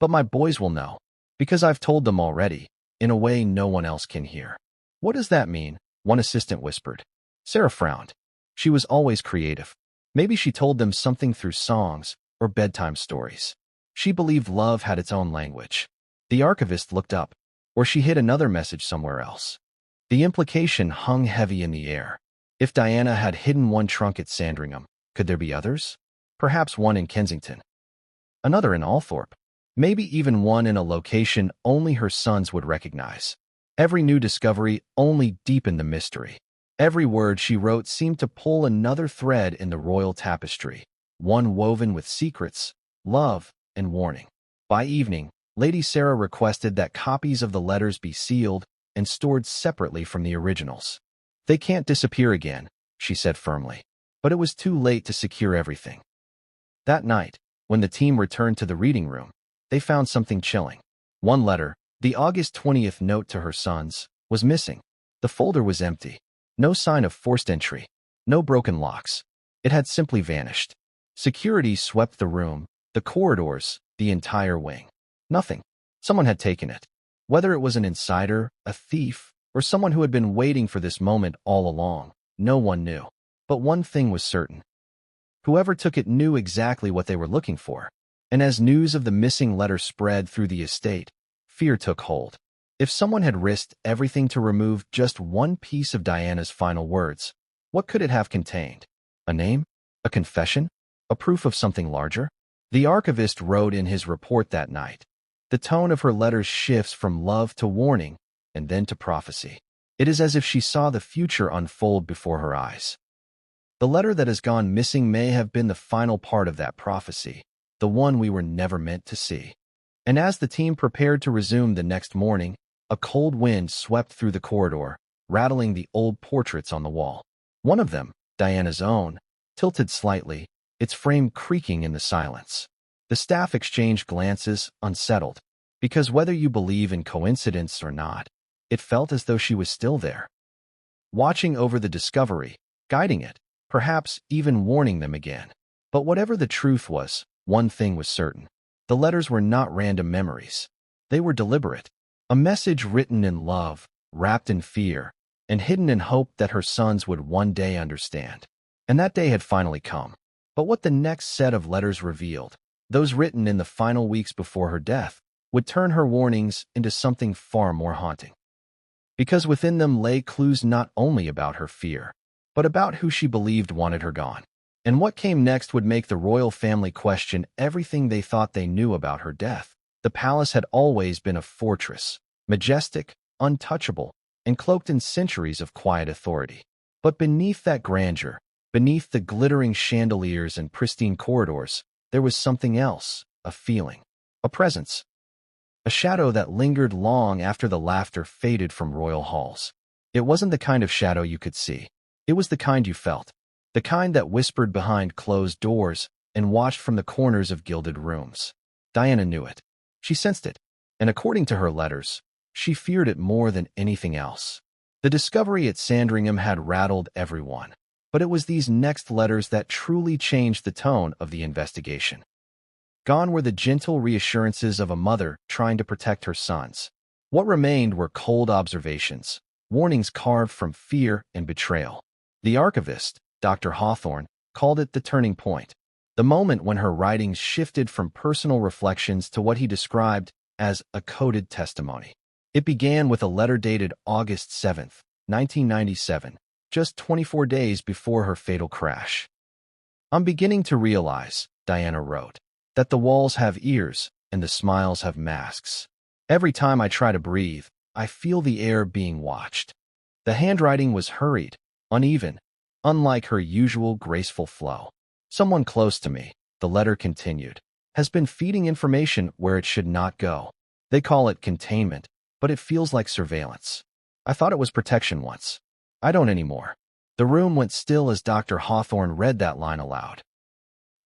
But my boys will know, because I've told them already, in a way no one else can hear. What does that mean? One assistant whispered. Sarah frowned. She was always creative. Maybe she told them something through songs or bedtime stories. She believed love had its own language. The archivist looked up, or she hid another message somewhere else. The implication hung heavy in the air. If Diana had hidden one trunk at Sandringham, could there be others? Perhaps one in Kensington. Another in Althorpe. Maybe even one in a location only her sons would recognize. Every new discovery only deepened the mystery. Every word she wrote seemed to pull another thread in the royal tapestry, one woven with secrets, love, and warning. By evening, Lady Sarah requested that copies of the letters be sealed and stored separately from the originals. They can't disappear again, she said firmly. But it was too late to secure everything. That night, when the team returned to the reading room, they found something chilling. One letter, the August 20th note to her sons, was missing. The folder was empty. No sign of forced entry. No broken locks. It had simply vanished. Security swept the room, the corridors, the entire wing. Nothing. Someone had taken it. Whether it was an insider, a thief, or someone who had been waiting for this moment all along, no one knew. But one thing was certain. Whoever took it knew exactly what they were looking for. And as news of the missing letter spread through the estate, fear took hold. If someone had risked everything to remove just one piece of Diana's final words, what could it have contained? A name? A confession? A proof of something larger? The archivist wrote in his report that night. The tone of her letters shifts from love to warning, and then to prophecy. It is as if she saw the future unfold before her eyes. The letter that has gone missing may have been the final part of that prophecy, the one we were never meant to see. And as the team prepared to resume the next morning, a cold wind swept through the corridor, rattling the old portraits on the wall. One of them, Diana's own, tilted slightly, its frame creaking in the silence. The staff exchanged glances, unsettled, because whether you believe in coincidence or not, it felt as though she was still there, watching over the discovery, guiding it, perhaps even warning them again. But whatever the truth was, one thing was certain. The letters were not random memories. They were deliberate. A message written in love, wrapped in fear, and hidden in hope that her sons would one day understand. And that day had finally come. But what the next set of letters revealed, those written in the final weeks before her death, would turn her warnings into something far more haunting. Because within them lay clues not only about her fear, but about who she believed wanted her gone. And what came next would make the royal family question everything they thought they knew about her death. The palace had always been a fortress, majestic, untouchable, and cloaked in centuries of quiet authority. But beneath that grandeur, beneath the glittering chandeliers and pristine corridors, there was something else, a feeling, a presence, a shadow that lingered long after the laughter faded from royal halls. It wasn't the kind of shadow you could see. It was the kind you felt, the kind that whispered behind closed doors and watched from the corners of gilded rooms. Diana knew it. She sensed it, and according to her letters, she feared it more than anything else. The discovery at Sandringham had rattled everyone, but it was these next letters that truly changed the tone of the investigation. Gone were the gentle reassurances of a mother trying to protect her sons. What remained were cold observations, warnings carved from fear and betrayal. The archivist, Dr. Hawthorne, called it the turning point, the moment when her writings shifted from personal reflections to what he described as a coded testimony. It began with a letter dated August 7, 1997, just 24 days before her fatal crash. "I'm beginning to realize," Diana wrote, "that the walls have ears and the smiles have masks. Every time I try to breathe, I feel the air being watched." The handwriting was hurried, uneven, unlike her usual graceful flow. "Someone close to me," the letter continued, "has been feeding information where it should not go. They call it containment, but it feels like surveillance. I thought it was protection once. I don't anymore." The room went still as Dr. Hawthorne read that line aloud.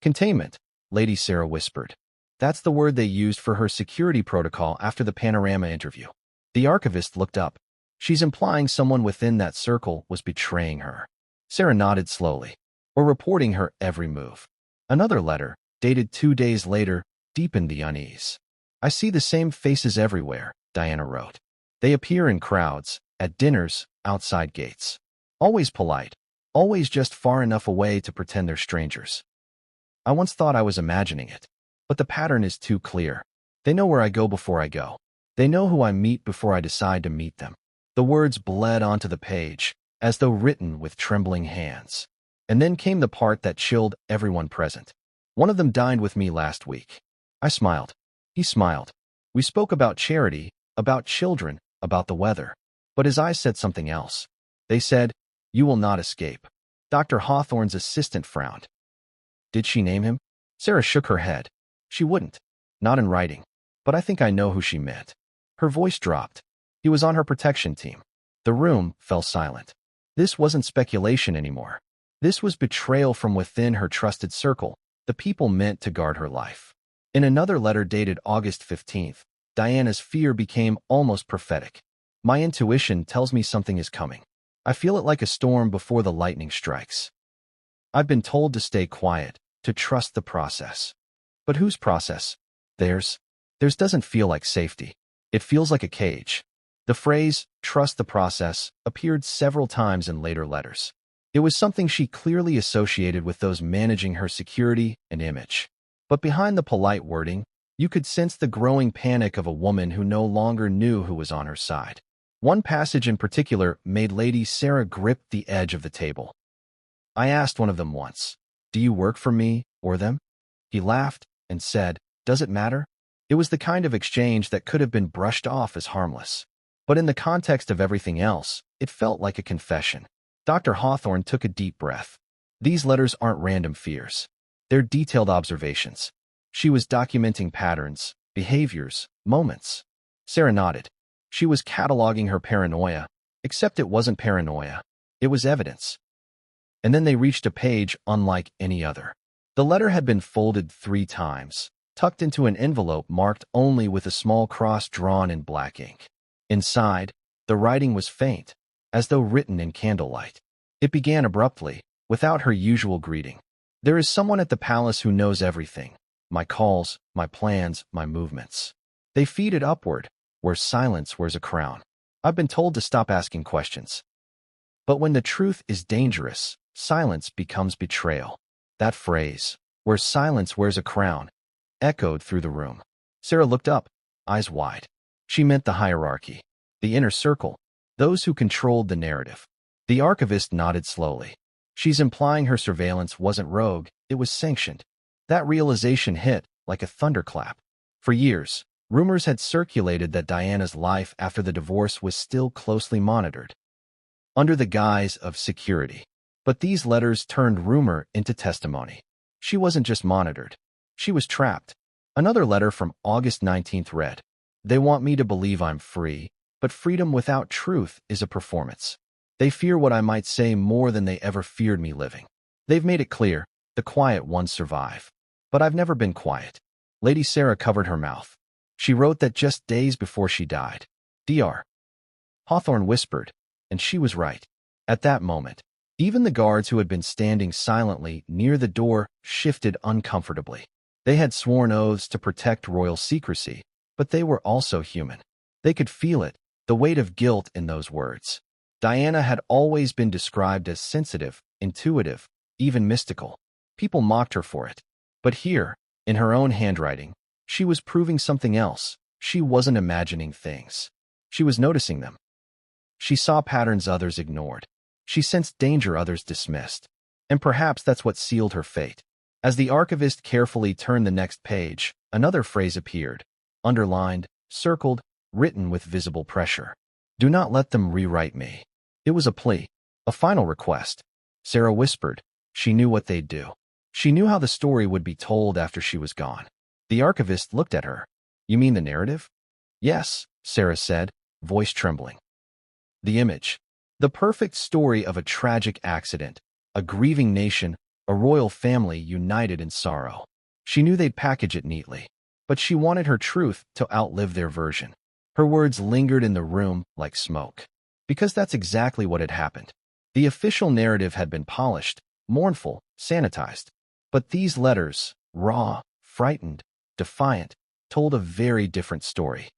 "Containment," Lady Sarah whispered. "That's the word they used for her security protocol after the Panorama interview." The archivist looked up. "She's implying someone within that circle was betraying her." Sarah nodded slowly, or reporting her every move. Another letter, dated 2 days later, deepened the unease. "I see the same faces everywhere," Diana wrote. "They appear in crowds, at dinners, outside gates. Always polite, always just far enough away to pretend they're strangers. I once thought I was imagining it, but the pattern is too clear. They know where I go before I go. They know who I meet before I decide to meet them." The words bled onto the page, as though written with trembling hands. And then came the part that chilled everyone present. "One of them dined with me last week. I smiled. He smiled. We spoke about charity, about children, about the weather. But his eyes said something else. They said, 'You will not escape.'" Dr. Hawthorne's assistant frowned. "Did she name him?" Sarah shook her head. "She wouldn't. Not in writing. But I think I know who she meant." Her voice dropped. "He was on her protection team." The room fell silent. This wasn't speculation anymore. This was betrayal from within her trusted circle, the people meant to guard her life. In another letter dated August 15th, Diana's fear became almost prophetic. "My intuition tells me something is coming. I feel it like a storm before the lightning strikes. I've been told to stay quiet, to trust the process." But whose process? Theirs. Theirs doesn't feel like safety. It feels like a cage. The phrase, "trust the process," appeared several times in later letters. It was something she clearly associated with those managing her security and image. But behind the polite wording, you could sense the growing panic of a woman who no longer knew who was on her side. One passage in particular made Lady Sarah grip the edge of the table. "I asked one of them once, 'Do you work for me or them?' He laughed and said, 'Does it matter?' It was the kind of exchange that could have been brushed off as harmless. But in the context of everything else, it felt like a confession." Dr. Hawthorne took a deep breath. These letters aren't random fears. They're detailed observations. She was documenting patterns, behaviors, moments. Sarah nodded. She was cataloging her paranoia, except it wasn't paranoia. It was evidence. And then they reached a page unlike any other. The letter had been folded 3 times, tucked into an envelope marked only with a small cross drawn in black ink. Inside, the writing was faint, as though written in candlelight. It began abruptly, without her usual greeting. "There is someone at the palace who knows everything. My calls, my plans, my movements. They feed it upward, where silence wears a crown. I've been told to stop asking questions. But when the truth is dangerous, silence becomes betrayal." That phrase, "where silence wears a crown," echoed through the room. Sarah looked up. eyes wide. She meant the hierarchy, the inner circle, those who controlled the narrative. The archivist nodded slowly. She's implying her surveillance wasn't rogue, it was sanctioned. That realization hit like a thunderclap. For years, rumors had circulated that Diana's life after the divorce was still closely monitored, under the guise of security. But these letters turned rumor into testimony. She wasn't just monitored. She was trapped. Another letter from August 19th read, "They want me to believe I'm free, but freedom without truth is a performance. They fear what I might say more than they ever feared me living. They've made it clear, the quiet ones survive. But I've never been quiet." Lady Sarah covered her mouth. She wrote that just days before she died. Dr. Hawthorne whispered, and she was right. At that moment, even the guards who had been standing silently near the door shifted uncomfortably. They had sworn oaths to protect royal secrecy, but they were also human. They could feel it, the weight of guilt in those words. Diana had always been described as sensitive, intuitive, even mystical. People mocked her for it. But here, in her own handwriting, she was proving something else. She wasn't imagining things. She was noticing them. She saw patterns others ignored. She sensed danger others dismissed. And perhaps that's what sealed her fate. As the archivist carefully turned the next page, another phrase appeared, underlined, circled, written with visible pressure. "Do not let them rewrite me." It was a plea, a final request. Sarah whispered. She knew what they'd do. She knew how the story would be told after she was gone. The archivist looked at her. "You mean the narrative?" "Yes," Sarah said, voice trembling. The image. The perfect story of a tragic accident, a grieving nation, a royal family united in sorrow. She knew they'd package it neatly, but she wanted her truth to outlive their version. Her words lingered in the room like smoke. Because that's exactly what had happened. The official narrative had been polished, mournful, sanitized. But these letters, raw, frightened, defiant, told a very different story.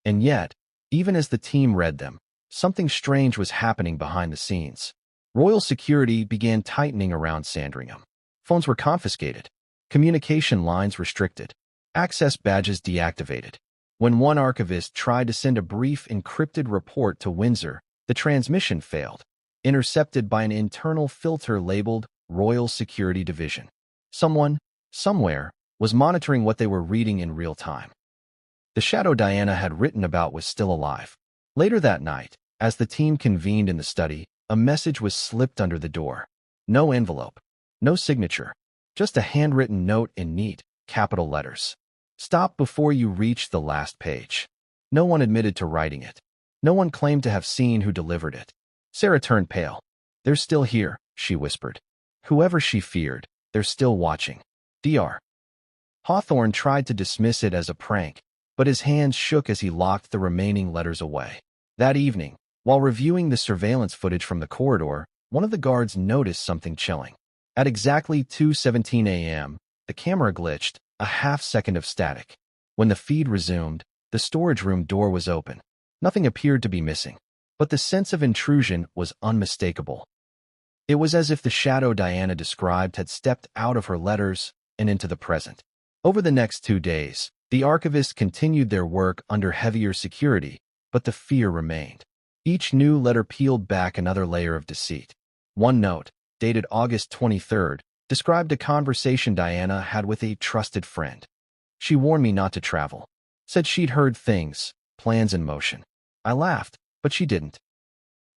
And yet, even as the team read them, something strange was happening behind the scenes. Royal security began tightening around Sandringham. Phones were confiscated, communication lines restricted, access badges deactivated. When one archivist tried to send a brief encrypted report to Windsor, the transmission failed, intercepted by an internal filter labeled Royal Security Division. Someone, somewhere, was monitoring what they were reading in real time. The shadow Diana had written about was still alive. Later that night, as the team convened in the study, a message was slipped under the door. No envelope, no signature, just a handwritten note in neat, capital letters. "Stop before you reach the last page." No one admitted to writing it. No one claimed to have seen who delivered it. Sarah turned pale. "They're still here," she whispered. Whoever she feared, they're still watching. Dr. Hawthorne tried to dismiss it as a prank, but his hands shook as he locked the remaining letters away. That evening, while reviewing the surveillance footage from the corridor, one of the guards noticed something chilling. At exactly 2:17 a.m., the camera glitched, a half-second of static. When the feed resumed, the storage room door was open. Nothing appeared to be missing, but the sense of intrusion was unmistakable. It was as if the shadow Diana described had stepped out of her letters and into the present. Over the next 2 days, the archivists continued their work under heavier security, but the fear remained. Each new letter peeled back another layer of deceit. One note, dated August 23rd, described a conversation Diana had with a trusted friend. "She warned me not to travel. Said she'd heard things, plans in motion." I laughed, but she didn't.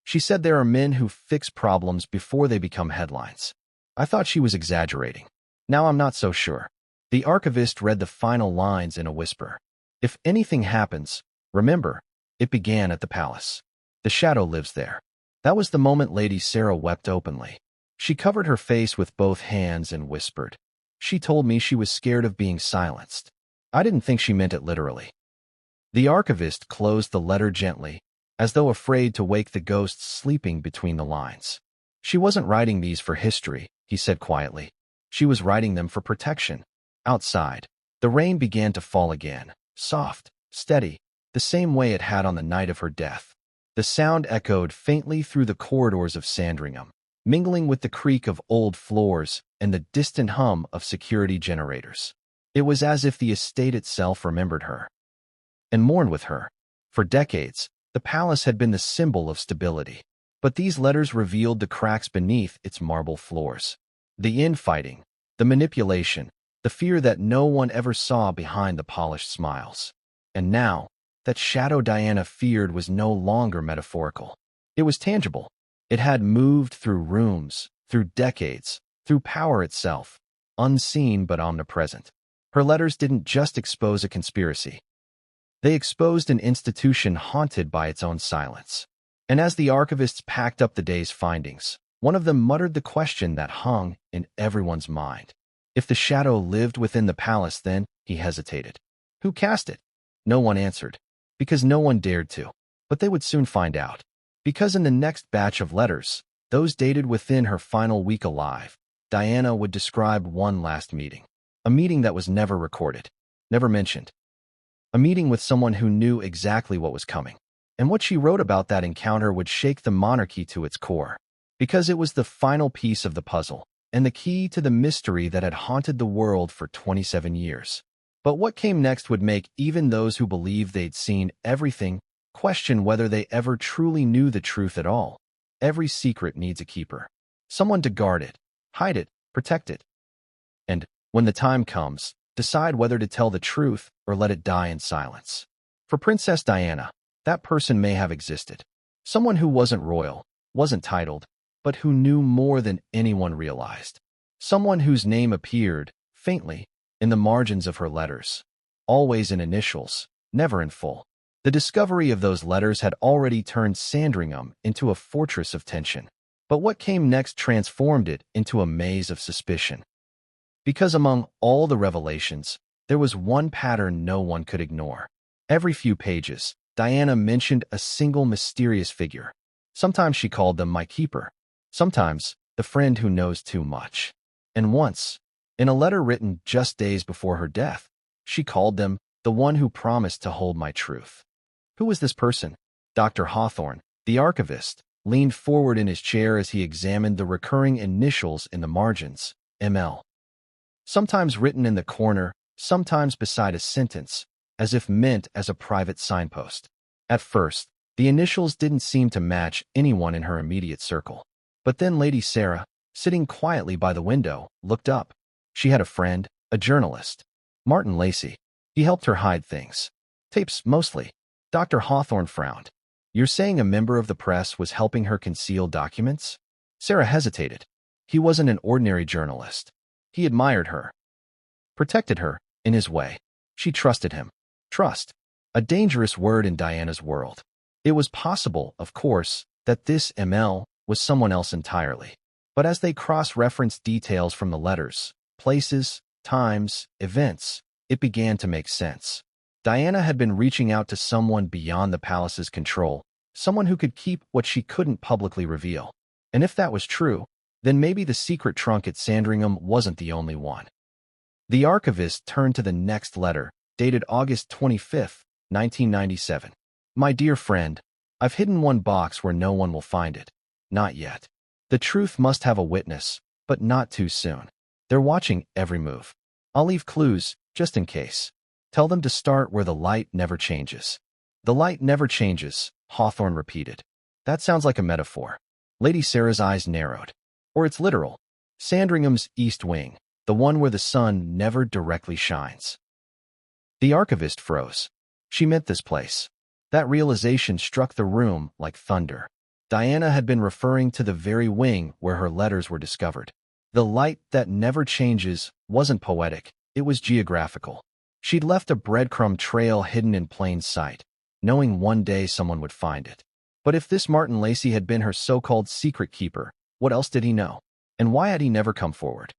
"She said there are men who fix problems before they become headlines." I thought she was exaggerating. Now I'm not so sure. The archivist read the final lines in a whisper. "If anything happens, remember, it began at the palace. The shadow lives there." That was the moment Lady Sarah wept openly. She covered her face with both hands and whispered. "She told me she was scared of being silenced." I didn't think she meant it literally. The archivist closed the letter gently, as though afraid to wake the ghosts sleeping between the lines. "She wasn't writing these for history," he said quietly. "She was writing them for protection." Outside, the rain began to fall again, soft, steady, the same way it had on the night of her death. The sound echoed faintly through the corridors of Sandringham, mingling with the creak of old floors and the distant hum of security generators. It was as if the estate itself remembered her. and mourned with her. For decades, the palace had been the symbol of stability. But these letters revealed the cracks beneath its marble floors. The infighting, the manipulation, the fear that no one ever saw behind the polished smiles. And now, that shadow Diana feared was no longer metaphorical. It was tangible. It had moved through rooms, through decades, through power itself, unseen but omnipresent. Her letters didn't just expose a conspiracy. They exposed an institution haunted by its own silence. And as the archivists packed up the day's findings, one of them muttered the question that hung in everyone's mind. If the shadow lived within the palace, then, he hesitated. Who cast it? No one answered, because no one dared to. But they would soon find out. Because in the next batch of letters, those dated within her final week alive, Diana would describe one last meeting. A meeting that was never recorded, never mentioned. A meeting with someone who knew exactly what was coming. And what she wrote about that encounter would shake the monarchy to its core. Because it was the final piece of the puzzle, and the key to the mystery that had haunted the world for 27 years. But what came next would make even those who believed they'd seen everything question whether they ever truly knew the truth at all. Every secret needs a keeper. Someone to guard it, hide it, protect it. And, when the time comes, decide whether to tell the truth or let it die in silence. For Princess Diana, that person may have existed. Someone who wasn't royal, wasn't titled, but who knew more than anyone realized. Someone whose name appeared, faintly, in the margins of her letters. Always in initials, never in full. The discovery of those letters had already turned Sandringham into a fortress of tension. But what came next transformed it into a maze of suspicion. Because among all the revelations, there was one pattern no one could ignore. Every few pages, Diana mentioned a single mysterious figure. Sometimes she called them my keeper. Sometimes, the friend who knows too much. And once, in a letter written just days before her death, she called them the one who promised to hold my truth. Who was this person? Dr. Hawthorne, the archivist, leaned forward in his chair as he examined the recurring initials in the margins, ML. Sometimes written in the corner, sometimes beside a sentence, as if meant as a private signpost. At first, the initials didn't seem to match anyone in her immediate circle. But then Lady Sarah, sitting quietly by the window, looked up. She had a friend, a journalist. Martin Lacey. He helped her hide things. Tapes, mostly. Dr. Hawthorne frowned. You're saying a member of the press was helping her conceal documents? Sarah hesitated. He wasn't an ordinary journalist. He admired her. Protected her, in his way. She trusted him. Trust. A dangerous word in Diana's world. It was possible, of course, that this ML was someone else entirely. But as they cross-referenced details from the letters, places, times, events, it began to make sense. Diana had been reaching out to someone beyond the palace's control, someone who could keep what she couldn't publicly reveal. And if that was true, then maybe the secret trunk at Sandringham wasn't the only one. The archivist turned to the next letter, dated August 25, 1997. My dear friend, I've hidden one box where no one will find it. Not yet. The truth must have a witness, but not too soon. They're watching every move. I'll leave clues, just in case. Tell them to start where the light never changes. The light never changes, Hawthorne repeated. That sounds like a metaphor. Lady Sarah's eyes narrowed. Or it's literal. Sandringham's east wing, the one where the sun never directly shines. The archivist froze. She meant this place. That realization struck the room like thunder. Diana had been referring to the very wing where her letters were discovered. The light that never changes wasn't poetic, it was geographical. She'd left a breadcrumb trail hidden in plain sight, knowing one day someone would find it. But if this Martin Lacey had been her so-called secret keeper, what else did he know? And why had he never come forward?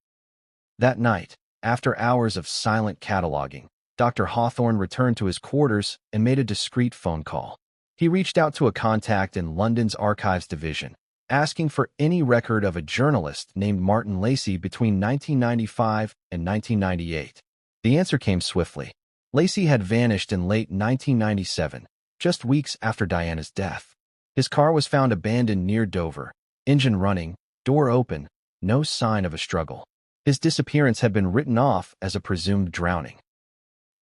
That night, after hours of silent cataloging, Dr. Hawthorne returned to his quarters and made a discreet phone call. He reached out to a contact in London's Archives Division, asking for any record of a journalist named Martin Lacey between 1995 and 1998. The answer came swiftly. Lacey had vanished in late 1997, just weeks after Diana's death. His car was found abandoned near Dover, engine running, door open, no sign of a struggle. His disappearance had been written off as a presumed drowning.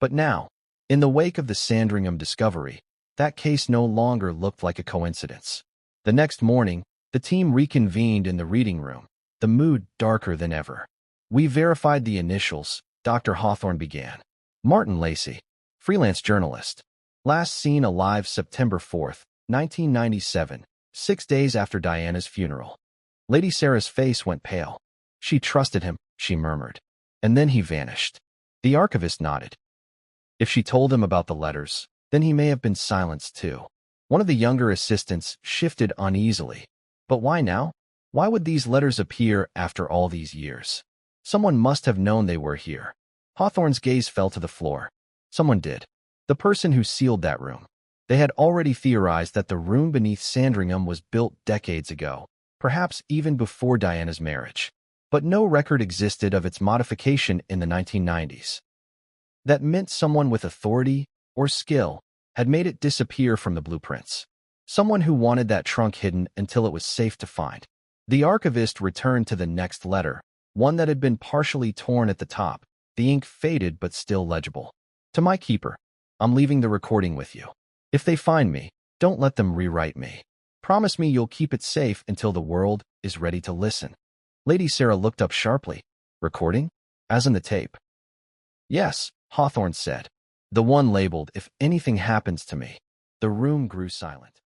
But now, In the wake of the Sandringham discovery, that case no longer looked like a coincidence. The next morning, the team reconvened in the reading room, the mood darker than ever. "We verified the initials," Dr. Hawthorne began. "Martin Lacey, freelance journalist. Last seen alive September 4th, 1997, 6 days after Diana's funeral." Lady Sarah's face went pale. "She trusted him," she murmured. And then he vanished. The archivist nodded. "If she told him about the letters, then he may have been silenced too." One of the younger assistants shifted uneasily. "But why now? Why would these letters appear after all these years? Someone must have known they were here." Hawthorne's gaze fell to the floor. Someone did. The person who sealed that room. They had already theorized that the room beneath Sandringham was built decades ago, perhaps even before Diana's marriage. But no record existed of its modification in the 1990s. That meant someone with authority or skill had made it disappear from the blueprints. Someone who wanted that trunk hidden until it was safe to find. The archivist returned to the next letter, one that had been partially torn at the top, the ink faded but still legible. "To my keeper, I'm leaving the recording with you. If they find me, don't let them rewrite me. Promise me you'll keep it safe until the world is ready to listen." Lady Sarah looked up sharply. "Recording? As in the tape?" "Yes," Hawthorne said. "The one labeled, 'If anything happens to me.'" The room grew silent.